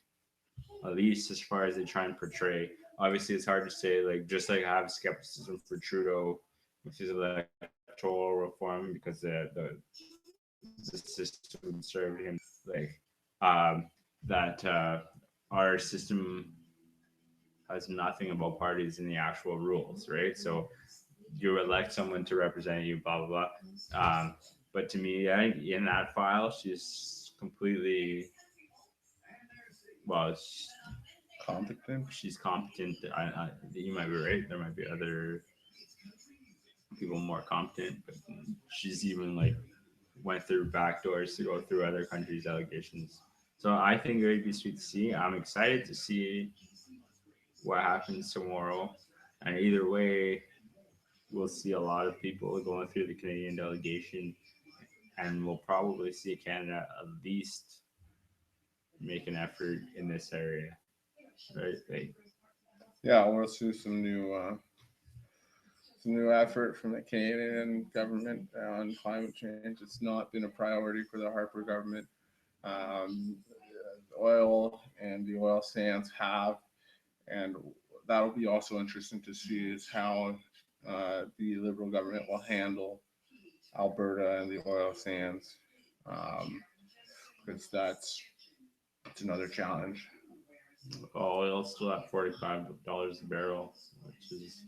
S1: at least as far as they try and portray, obviously it's hard to say, like just like I have skepticism for Trudeau, which is electoral reform, because the system served him like that our system has nothing about parties in the actual rules, right? So you elect someone to represent you, blah blah blah. But to me, in that file, she's completely
S2: competent.
S1: She's competent. You might be right. There might be other people more competent, but she's even like went through back doors to go through other countries' delegations. So I think it would be sweet to see. I'm excited to see what happens tomorrow, and either way, we'll see a lot of people going through the Canadian delegation, and we'll probably see Canada at least make an effort in this area, right?
S2: Yeah, we'll see some new It's a new effort from the Canadian government on climate change. It's not been a priority for the Harper government. The oil and the oil sands have, and that'll be also interesting to see is how the Liberal government will handle Alberta and the oil sands, because it's another challenge.
S1: Oil's still at $45 a barrel, which is,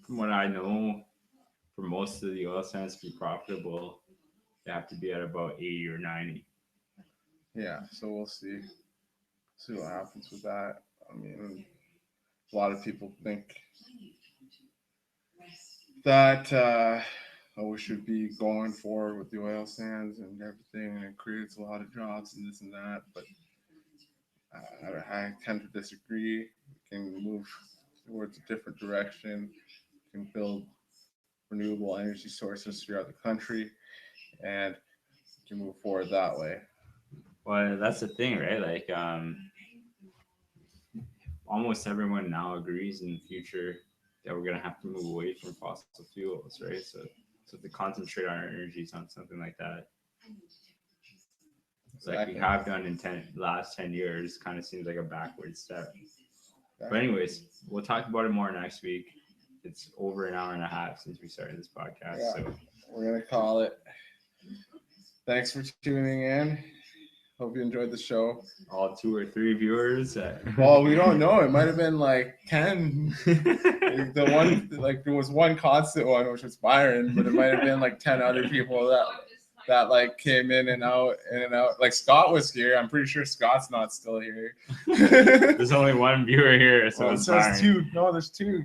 S1: from what I know, for most of the oil sands to be profitable, they have to be at about 80 or 90.
S2: Yeah, so we'll see what happens with that. I mean, a lot of people think that we should be going forward with the oil sands and everything, and it creates a lot of jobs and this and that. But I tend to disagree. We can move towards a different direction. We can build renewable energy sources throughout the country, and we can move forward that way.
S1: Well, that's the thing, right? Like, almost everyone now agrees in the future that we're gonna have to move away from fossil fuels, right? So to concentrate our energies on something like that, like we have done in last 10 years, kind of seems like a backward step. But anyways, we'll talk about it more next week. It's over an hour and a half since we started this podcast.
S2: Yeah,
S1: so
S2: we're gonna call it. Thanks for tuning in. Hope you enjoyed the show.
S1: All 2 or 3 viewers.
S2: Well, we don't know. It might have been like 10. The one, like, there was one constant one, which was Byron, but it might have been like 10 other people that like came in and out. Like Scott was here. I'm pretty sure Scott's not still here.
S1: There's only one viewer here, so it's
S2: there's 2. No, there's 2.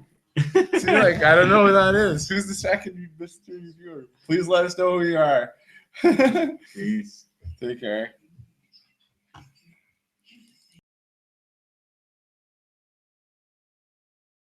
S2: See, like, I don't know who that is. Who's the second mystery viewer? Please let us know who you are.
S1: Peace.
S2: Take care.